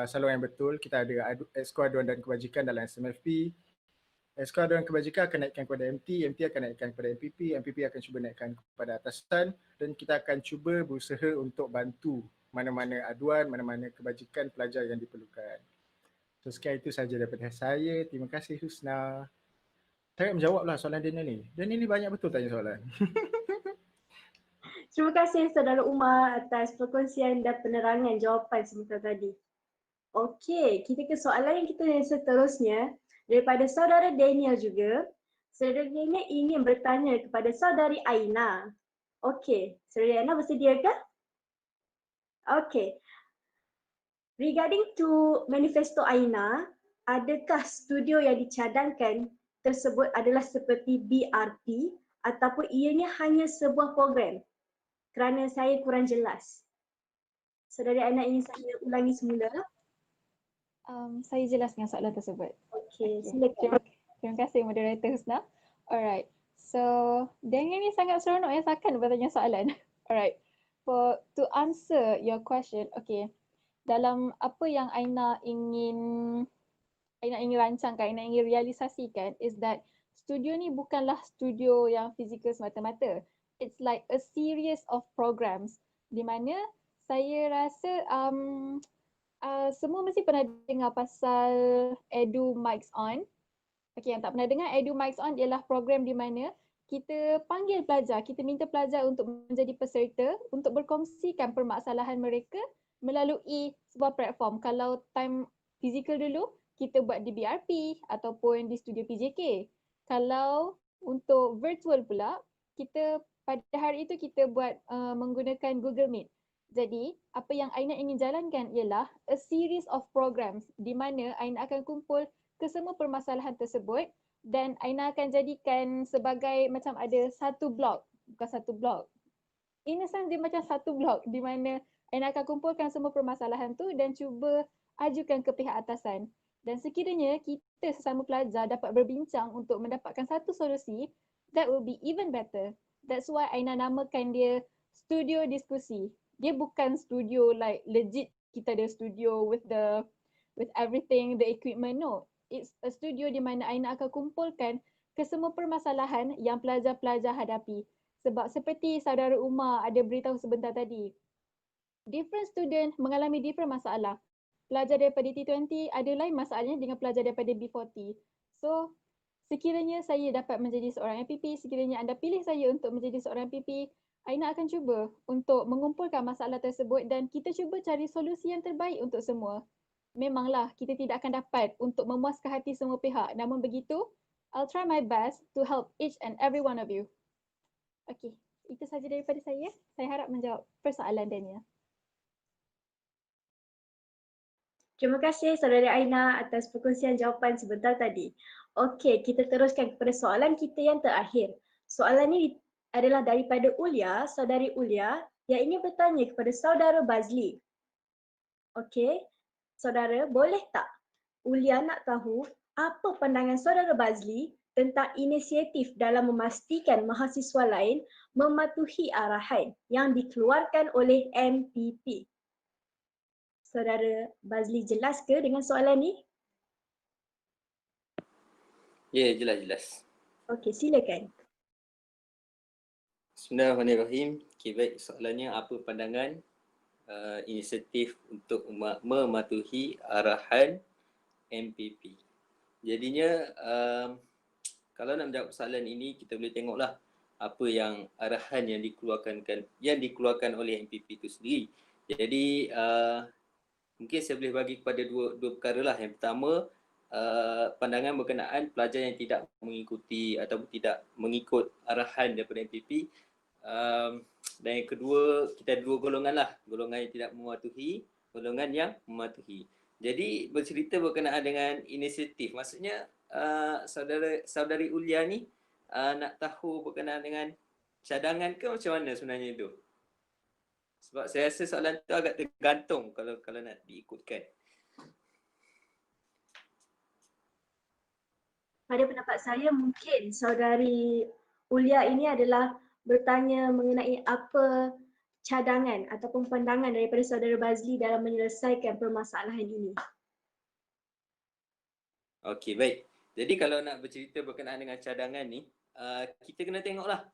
saluran yang betul. Kita ada Exco Aduan dan Kebajikan dalam SMFP. Exco Aduan dan Kebajikan akan naikkan kepada MT akan naikkan kepada MPP akan cuba naikkan kepada atasan dan kita akan cuba berusaha untuk bantu mana-mana aduan, mana-mana kebajikan pelajar yang diperlukan. So sekian itu sahaja daripada saya. Terima kasih Husna. Saya menjawablah soalan Daniel ni. Daniel ni banyak betul tanya soalan. Terima kasih Saudara Umar atas perkongsian dan penerangan jawapan sebentar tadi. Okey, kita ke soalan yang kita seterusnya daripada Saudara Daniel juga. Saudara Daniel ingin bertanya kepada Saudari Aina. Okey, Saudari Aina bersedia ke? Okey. Regarding to Manifesto Aina, adakah studio yang dicadangkan tersebut adalah seperti BRP ataupun ianya hanya sebuah program? Kerana saya kurang jelas. Saudari Aina ingin saya ulangi semula. Saya jelaskan soalan tersebut. Okey, Okay. silakan. Terima kasih moderator Husna. Alright. So, Daniel ni sangat seronok ya seakan bertanya soalan. Alright. To answer your question, okay. Dalam apa yang Aina ingin rancangkan, Aina ingin realisasikan is that studio ni bukanlah studio yang fizikal semata-mata. It's like a series of programs di mana saya rasa semua mesti pernah dengar pasal Edu Mics On. Okay, yang tak pernah dengar, Edu Mics On ialah program di mana kita panggil pelajar, kita minta pelajar untuk menjadi peserta untuk berkongsikan permasalahan mereka melalui sebuah platform. Kalau time fizikal dulu, kita buat di BRP ataupun di studio PJK. Kalau untuk virtual pula, kita pada hari itu kita buat menggunakan Google Meet. Jadi, apa yang Aina ingin jalankan ialah a series of programs di mana Aina akan kumpul kesemua permasalahan tersebut dan Aina akan jadikan sebagai macam ada satu blok, bukan satu blok. In a sense dia macam satu blok di mana Aina akan kumpulkan semua permasalahan tu dan cuba ajukan ke pihak atasan. Dan sekiranya kita sesama pelajar dapat berbincang untuk mendapatkan satu solusi, that will be even better. That's why Aina namakan dia studio diskusi. Dia bukan studio like legit kita ada studio with everything, the equipment. No, it's a studio di mana Aina akan kumpulkan kesemua permasalahan yang pelajar-pelajar hadapi. Sebab seperti saudara Umar ada beritahu sebentar tadi, different student mengalami different masalah. Pelajar daripada T20 ada lain masalahnya dengan pelajar daripada B40. So, sekiranya saya dapat menjadi seorang MPP, sekiranya anda pilih saya untuk menjadi seorang MPP, Aina akan cuba untuk mengumpulkan masalah tersebut dan kita cuba cari solusi yang terbaik untuk semua. Memanglah kita tidak akan dapat untuk memuaskan hati semua pihak. Namun begitu, I'll try my best to help each and every one of you. Okay, itu sahaja daripada saya. Saya harap menjawab persoalan Daniel. Terima kasih saudari Aina atas perkongsian jawapan sebentar tadi. Okey, kita teruskan kepada soalan kita yang terakhir. Soalan ini adalah daripada Ulia, saudari Ulia yang ingin bertanya kepada saudara Bazli. Okey, saudara boleh tak Ulia nak tahu apa pandangan saudara Bazli tentang inisiatif dalam memastikan mahasiswa lain mematuhi arahan yang dikeluarkan oleh MPP. Saudara Bazli jelas ke dengan soalan ni? Ya, jelas. Okey, silakan. Bismillahirrahmanirrahim. Okay, baik, soalannya apa pandangan inisiatif untuk mematuhi arahan MPP. Jadinya kalau nak menjawab soalan ini, kita boleh tengoklah apa yang arahan yang dikeluarkan oleh MPP itu sendiri. Jadi mungkin saya boleh bagi kepada dua perkara lah. Yang pertama, pandangan berkenaan pelajar yang tidak mengikuti ataupun tidak mengikut arahan daripada MPP. Dan yang kedua, kita ada dua golongan lah. Golongan yang tidak mematuhi, golongan yang mematuhi. Jadi bercerita berkenaan dengan inisiatif. Maksudnya saudari Ulia ni nak tahu berkenaan dengan cadangan ke macam mana sebenarnya itu? Sebab saya rasa soalan tu agak tergantung kalau nak diikutkan. Pada pendapat saya mungkin saudari Ulia ini adalah bertanya mengenai apa cadangan ataupun pandangan daripada saudara Bazli dalam menyelesaikan permasalahan ini. Okey, baik. Jadi kalau nak bercerita berkenaan dengan cadangan ni, kita kena tengoklah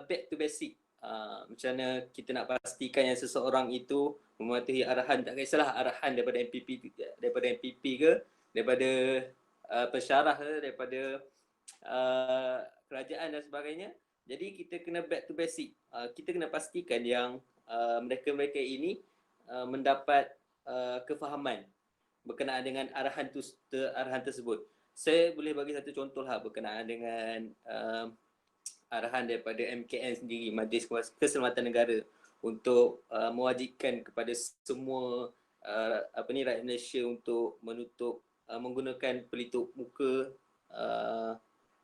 back to basic. Macam mana kita nak pastikan yang seseorang itu mematuhi arahan, tak kisahlah arahan daripada MPP ke, daripada pensyarah ke, daripada kerajaan dan sebagainya. Jadi kita kena back to basic. Kita kena pastikan yang mereka-mereka ini mendapat kefahaman berkenaan dengan arahan tersebut. Saya boleh bagi satu contoh lah berkenaan dengan arahan daripada MKN sendiri, Majlis Keselamatan Negara, untuk mewajibkan kepada semua rakyat Malaysia untuk menutup menggunakan pelitup muka.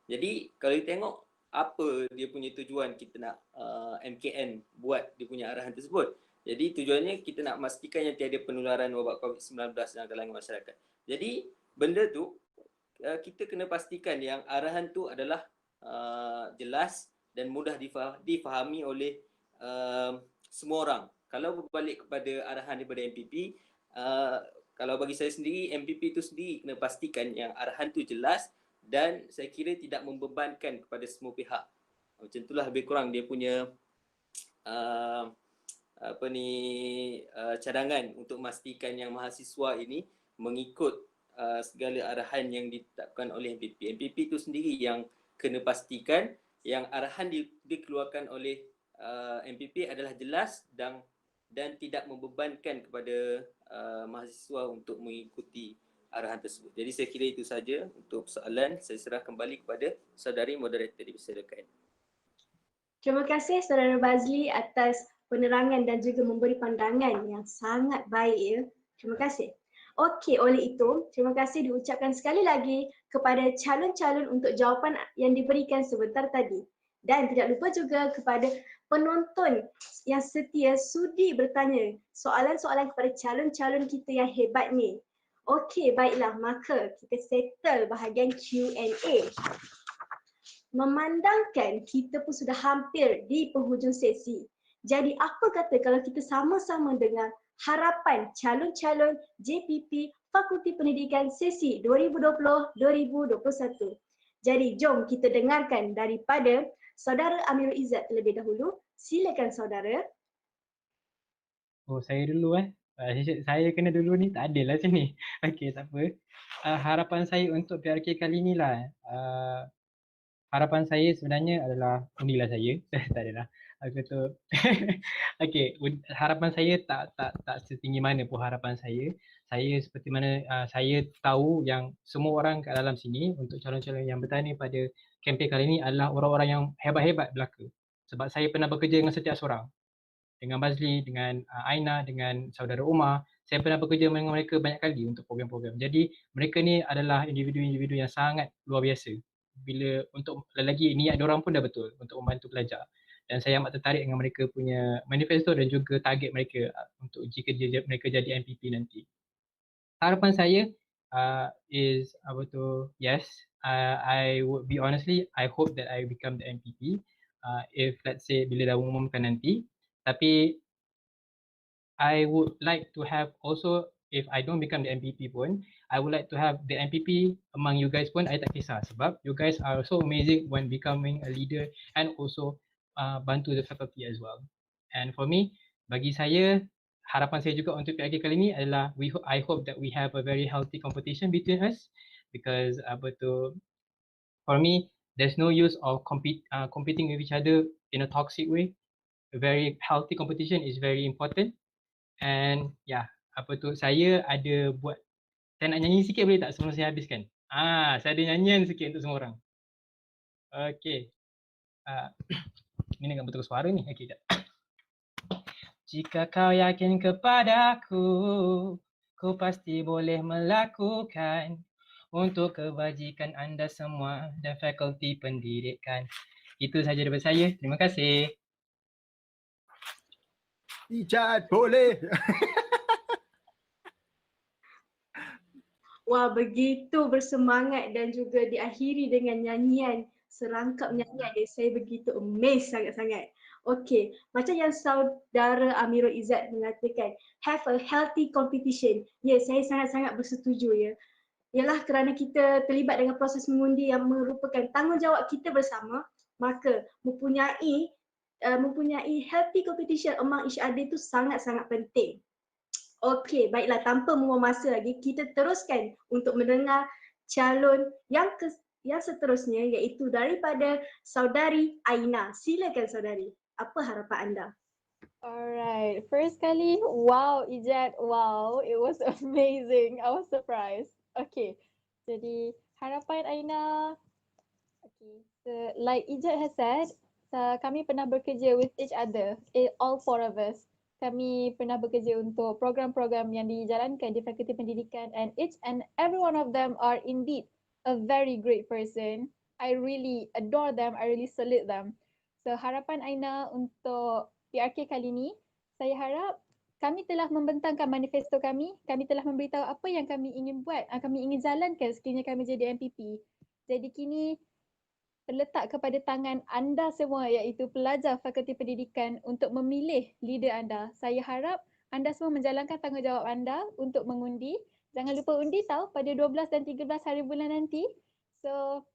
Jadi kalau kita tengok apa dia punya tujuan kita nak MKN buat dia punya arahan tersebut. Jadi tujuannya kita nak memastikan yang tiada penularan wabak COVID-19 dalam kalangan masyarakat. Jadi benda tu kita kena pastikan yang arahan tu adalah jelas dan mudah difahami oleh semua orang. Kalau berbalik kepada arahan daripada MPP, kalau bagi saya sendiri, MPP itu sendiri kena pastikan yang arahan tu jelas dan saya kira tidak membebankan kepada semua pihak. Macam itulah lebih kurang dia punya cadangan untuk memastikan yang mahasiswa ini mengikut segala arahan yang ditetapkan oleh MPP. MPP itu sendiri yang kena pastikan yang arahan dikeluarkan oleh MPP adalah jelas dan tidak membebankan kepada mahasiswa untuk mengikuti arahan tersebut. Jadi saya kira itu saja untuk soalan. Saya serah kembali kepada saudari moderator dipersilakan. Terima kasih Saudara Bazli atas penerangan dan juga memberi pandangan yang sangat baik ya. Terima kasih. Okey, oleh itu, terima kasih diucapkan sekali lagi kepada calon-calon untuk jawapan yang diberikan sebentar tadi. Dan tidak lupa juga kepada penonton yang setia sudi bertanya soalan-soalan kepada calon-calon kita yang hebat ni. Okey, baiklah, maka kita settle bahagian Q&A. Memandangkan kita pun sudah hampir di penghujung sesi. Jadi apa kata kalau kita sama-sama dengar harapan calon-calon JPP Fakulti Pendidikan sesi 2020-2021. Jadi jom kita dengarkan daripada Saudara Amirul Izzat terlebih dahulu. Silakan saudara. Oh, saya dulu saya kena dulu ni, tak adil lah sini. Okey, tak apa. Harapan saya untuk PRK kali ni lah. Harapan saya sebenarnya adalah undilah saya. Tak adalah. Aku tu. Okey, harapan saya tak setinggi mana pun harapan saya. Saya seperti mana saya tahu yang semua orang kat dalam sini untuk calon-calon yang bertanya pada kempen kali ini adalah orang-orang yang hebat-hebat belaka. Sebab saya pernah bekerja dengan setiap seorang. Dengan Bazli, dengan Aina, dengan saudara Umar. Saya pernah bekerja dengan mereka banyak kali untuk program-program. Jadi mereka ni adalah individu-individu yang sangat luar biasa. Bila untuk lagi niat diorang pun dah betul untuk membantu pelajar. Dan saya amat tertarik dengan mereka punya manifesto dan juga target mereka untuk jika mereka jadi MPP nanti. Harapan saya is yes, I would be honestly, I hope that I become the MPP if let's say bila dah umumkan nanti. Tapi I would like to have also, if I don't become the MPP pun, I would like to have the MPP among you guys pun, I tak kisah sebab you guys are so amazing when becoming a leader and also bantu the faculty as well. And for me, bagi saya, harapan saya juga untuk PRK kali ni adalah I hope that we have a very healthy competition between us because for me, there's no use of competing with each other in a toxic way. A very healthy competition is very important. And saya ada buat, saya nak nyanyi sikit boleh tak sebelum saya habiskan? Saya ada nyanyian sikit untuk semua orang. Okay. Ini nak betul suara ni. Okay, sekejap. Jika kau yakin kepadaku, ku pasti boleh melakukan untuk kebajikan anda semua dan fakulti pendidikan. Itu sahaja daripada saya. Terima kasih. Ijat boleh. Wah, begitu bersemangat dan juga diakhiri dengan nyanyian, serangkap nyanyian yang saya begitu amazed sangat-sangat. Okey, macam yang saudara Amirul Izzat mengatakan, have a healthy competition. Ya, saya sangat-sangat bersetuju ya. Ialah kerana kita terlibat dengan proses mengundi yang merupakan tanggungjawab kita bersama, maka mempunyai healthy competition among each other itu sangat-sangat penting. Okey, baiklah, tanpa membuang masa lagi, kita teruskan untuk mendengar calon yang seterusnya iaitu daripada saudari Aina. Silakan saudari, apa harapan anda? Alright, first kali, wow Ijat, wow, it was amazing. I was surprised. Okay, jadi harapan Aina, okay, so, like Ijat has said, kami pernah bekerja with each other, all four of us. kami pernah bekerja untuk program-program yang dijalankan di Fakulti Pendidikan, and each and every one of them are indeed a very great person. I really adore them, I really salute them. So harapan Aina untuk PRK kali ini, saya harap kami telah membentangkan manifesto kami telah memberitahu apa yang kami ingin buat, kami ingin jalankan sekiranya kami jadi MPP. Jadi kini terletak kepada tangan anda semua, iaitu pelajar Fakulti Pendidikan, untuk memilih leader anda. Saya harap anda semua menjalankan tanggungjawab anda untuk mengundi. Jangan lupa undi tahu pada 12 dan 13 hari bulan nanti. So,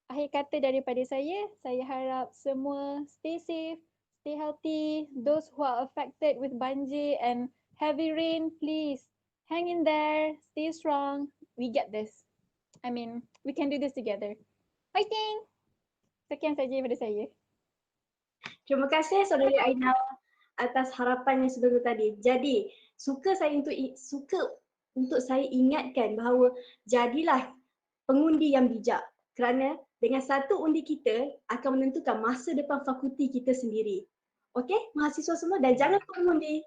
akhir kata daripada saya harap semua stay safe, stay healthy. Those who are affected with banjir and heavy rain, please hang in there, stay strong. We get this. I mean, we can do this together. Fighting! Sekian saja daripada saya. Terima kasih Saudari Aina atas harapannya sebelum tadi. Jadi, suka untuk saya ingatkan bahawa jadilah pengundi yang bijak, kerana dengan satu undi kita akan menentukan masa depan fakulti kita sendiri. Okey, mahasiswa semua, dan jangan mengundi.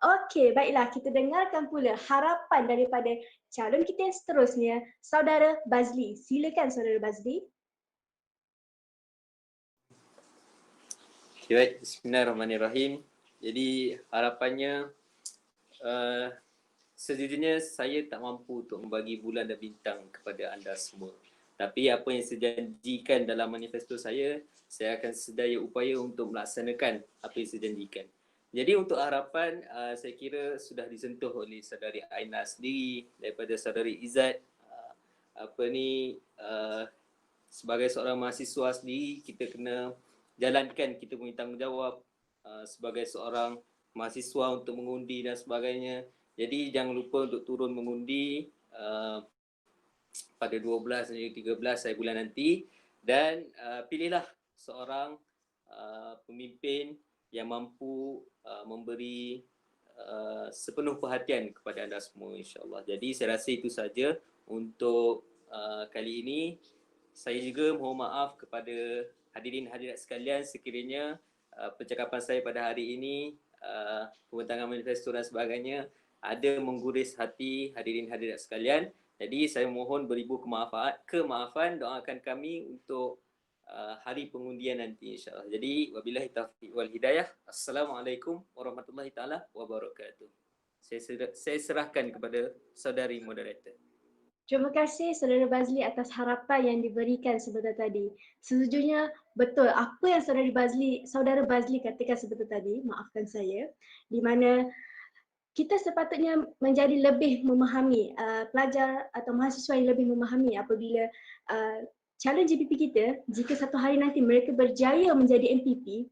Okey, baiklah, kita dengarkan pula harapan daripada calon kita yang seterusnya, Saudara Bazli. Silakan Saudara Bazli. Okay, baik. Bismillahirrahmanirrahim. Jadi harapannya sejujurnya saya tak mampu untuk membagi bulan dan bintang kepada anda semua. Tapi apa yang saya janjikan dalam manifesto saya akan sedaya upaya untuk melaksanakan apa yang saya janjikan. Jadi untuk harapan saya kira sudah disentuh oleh Saudari Aina sendiri, daripada Saudari Izzat. Sebagai seorang mahasiswa sendiri, kita kena jalankan kita punya tanggungjawab sebagai seorang mahasiswa untuk mengundi dan sebagainya. Jadi jangan lupa untuk turun mengundi pada 12 dan 13 hari bulan nanti, dan pilihlah seorang pemimpin yang mampu memberi sepenuh perhatian kepada anda semua, insya-Allah. Jadi saya rasa itu saja untuk kali ini. Saya juga mohon maaf kepada hadirin hadirat sekalian sekiranya percakapan saya pada hari ini, pembentangan manifesto dan sebagainya, ada mengguris hati hadirin hadirat sekalian. Jadi saya mohon beribu kemaafan, doakan kami untuk hari pengundian nanti, insya-Allah. Jadi wabillahi taufiq wal hidayah. Assalamualaikum warahmatullahi taala wabarakatuh. Saya serahkan kepada saudari moderator. Terima kasih Saudara Bazli atas harapan yang diberikan sebentar tadi. Sejujurnya betul apa yang Saudara Bazli katakan sebentar tadi, maafkan saya, di mana kita sepatutnya menjadi lebih memahami, pelajar atau mahasiswa yang lebih memahami apabila calon GPP kita, jika satu hari nanti mereka berjaya menjadi MPP,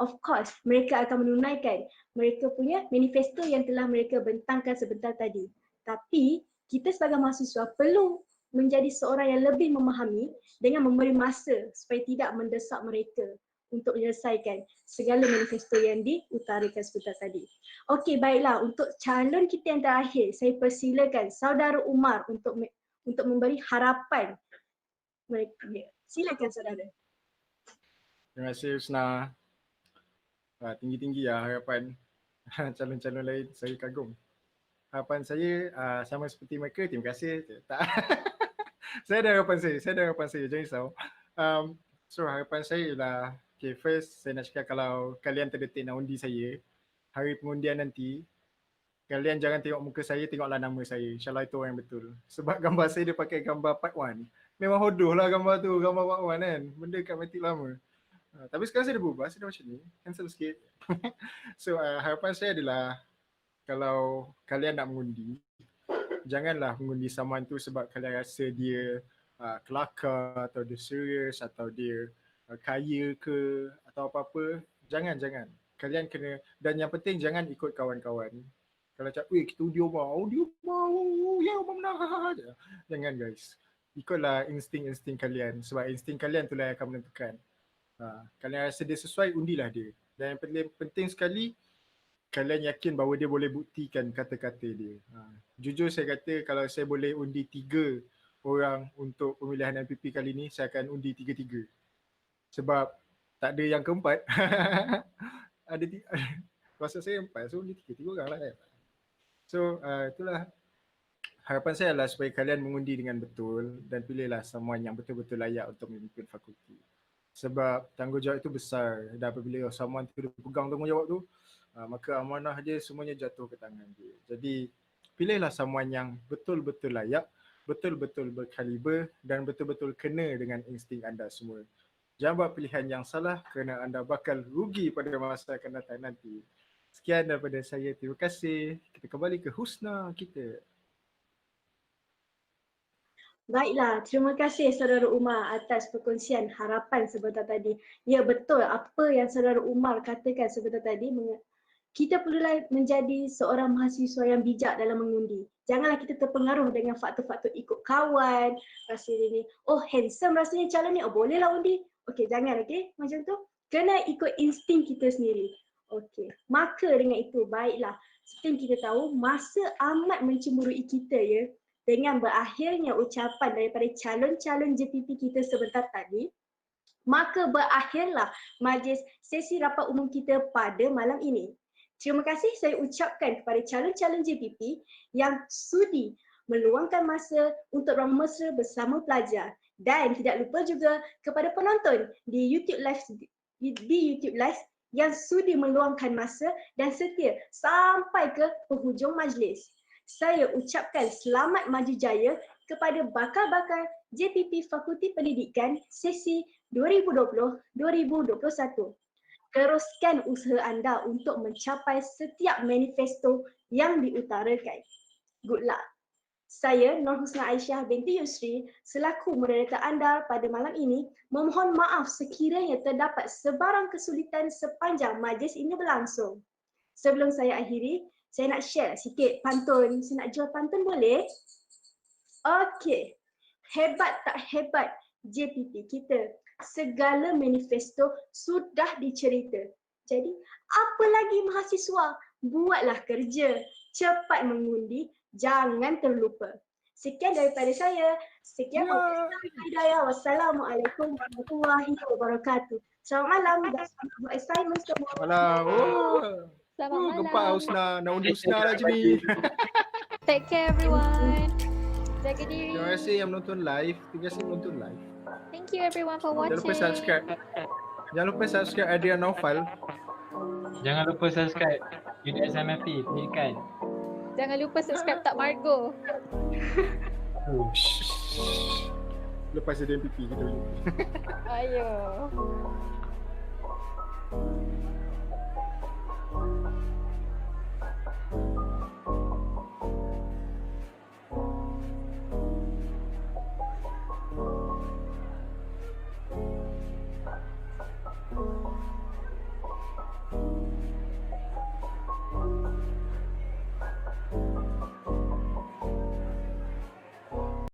of course mereka akan menunaikan mereka punya manifesto yang telah mereka bentangkan sebentar tadi. Tapi kita sebagai mahasiswa perlu menjadi seorang yang lebih memahami dengan memberi masa supaya tidak mendesak mereka untuk menyelesaikan segala manifesto yang diutarakan sebentar tadi. Okey, baiklah, untuk calon kita yang terakhir, saya persilakan Saudara Umar untuk memberi harapan mereka. Silakan saudara. Terima kasih Husna. Tinggi-tinggi harapan calon-calon lain, saya kagum. Harapan saya sama seperti mereka, terima kasih. Tak. Saya ada harapan saya, jangan risau. So harapan saya ialah, okay, first saya nak cakap, kalau kalian terdetik nak undi saya, hari pengundian nanti, kalian jangan tengok muka saya, tengoklah nama saya. InsyaAllah itu orang yang betul. Sebab gambar saya dia pakai gambar part 1. Memang hodoh lah gambar tu, gambar part 1 kan. Benda kat mati lama. Tapi sekarang saya dah berubah, saya dah macam ni. Handsome sikit. So harapan saya adalah, kalau kalian nak mengundi, janganlah mengundi someone tu sebab kalian rasa dia kelakar atau dia serius atau dia kaya ke atau apa-apa. Jangan. Kalian kena, dan yang penting jangan ikut kawan-kawan. Kalau cakap, kita dia mau, ya menang. Jangan guys. Ikutlah insting kalian, sebab insting kalian itulah yang akan menentukan. Kalian rasa dia sesuai, undilah dia. Dan yang penting sekali, kalian yakin bahawa dia boleh buktikan kata-kata dia. Jujur saya kata, kalau saya boleh undi 3 orang untuk pemilihan MPP kali ni, saya akan undi 3-3. Sebab tak ada yang keempat. kuasa saya 4, so dia 3 orang lah kan. So itulah harapan saya adalah supaya kalian mengundi dengan betul dan pilihlah someone yang betul-betul layak untuk memimpin fakulti. Sebab tanggungjawab itu besar dan apabila someone tu pegang tanggungjawab tu, maka amanah dia semuanya jatuh ke tangan dia. Jadi pilihlah someone yang betul-betul layak, betul-betul berkaliber dan betul-betul kena dengan insting anda semua. Jangan buat pilihan yang salah kerana anda bakal rugi pada masa akan datang nanti. Sekian daripada saya. Terima kasih. Kita kembali ke Husna kita. Baiklah, terima kasih Saudara Umar atas perkongsian harapan sebentar tadi. Ya betul, apa yang Saudara Umar katakan sebentar tadi, kita perlulah menjadi seorang mahasiswa yang bijak dalam mengundi. Janganlah kita terpengaruh dengan faktor-faktor ikut kawan, rasa ni, oh handsome rasanya calon ni, oh bolehlah undi. Okey, jangan macam tu. Kena ikut insting kita sendiri. Okey, maka dengan itu baiklah. Seperti yang kita tahu, masa amat mencemburui kita ya. Dengan berakhirnya ucapan daripada calon-calon JPP kita sebentar tadi, maka berakhirlah majlis sesi rapat umum kita pada malam ini. Terima kasih saya ucapkan kepada calon-calon JPP yang sudi meluangkan masa untuk bermesra bersama pelajar, dan tidak lupa juga kepada penonton di YouTube Live yang sudi meluangkan masa dan setia sampai ke penghujung majlis. Saya ucapkan selamat maju jaya kepada bakal-bakal JPP Fakulti Pendidikan sesi 2020-2021. Teruskan usaha anda untuk mencapai setiap manifesto yang diutarakan. Good luck. Saya Nur Husna Aisyah binti Yusri selaku moderator anda pada malam ini memohon maaf sekiranya terdapat sebarang kesulitan sepanjang majlis ini berlangsung. Sebelum saya akhiri, saya nak share sikit pantun. Saya nak jual pantun boleh? Okey. Hebat tak hebat JPP kita. Segala manifesto sudah dicerita. Jadi, apa lagi mahasiswa? Buatlah kerja. Cepat mengundi. Jangan terlupa. Sekian daripada saya. Sekian hidayah. Wassalamualaikum warahmatullahi wabarakatuh. Selamat malam dan selamat buat assignment semua. Malam. Selamat malam. Gempak Husna. Nak undi Husna lah je ni. Take care everyone. Jaga diri. Terima kasih yang menonton live. Terima kasih menonton live. Thank you everyone for Jangan watching. lupa subscribe. Jangan lupa subscribe Adrian Naufal. Jangan lupa subscribe Unit SMFT Pendidikan. Jangan lupa subscribe Tak Margo. Lepas ada MPP kita boleh. Ayo.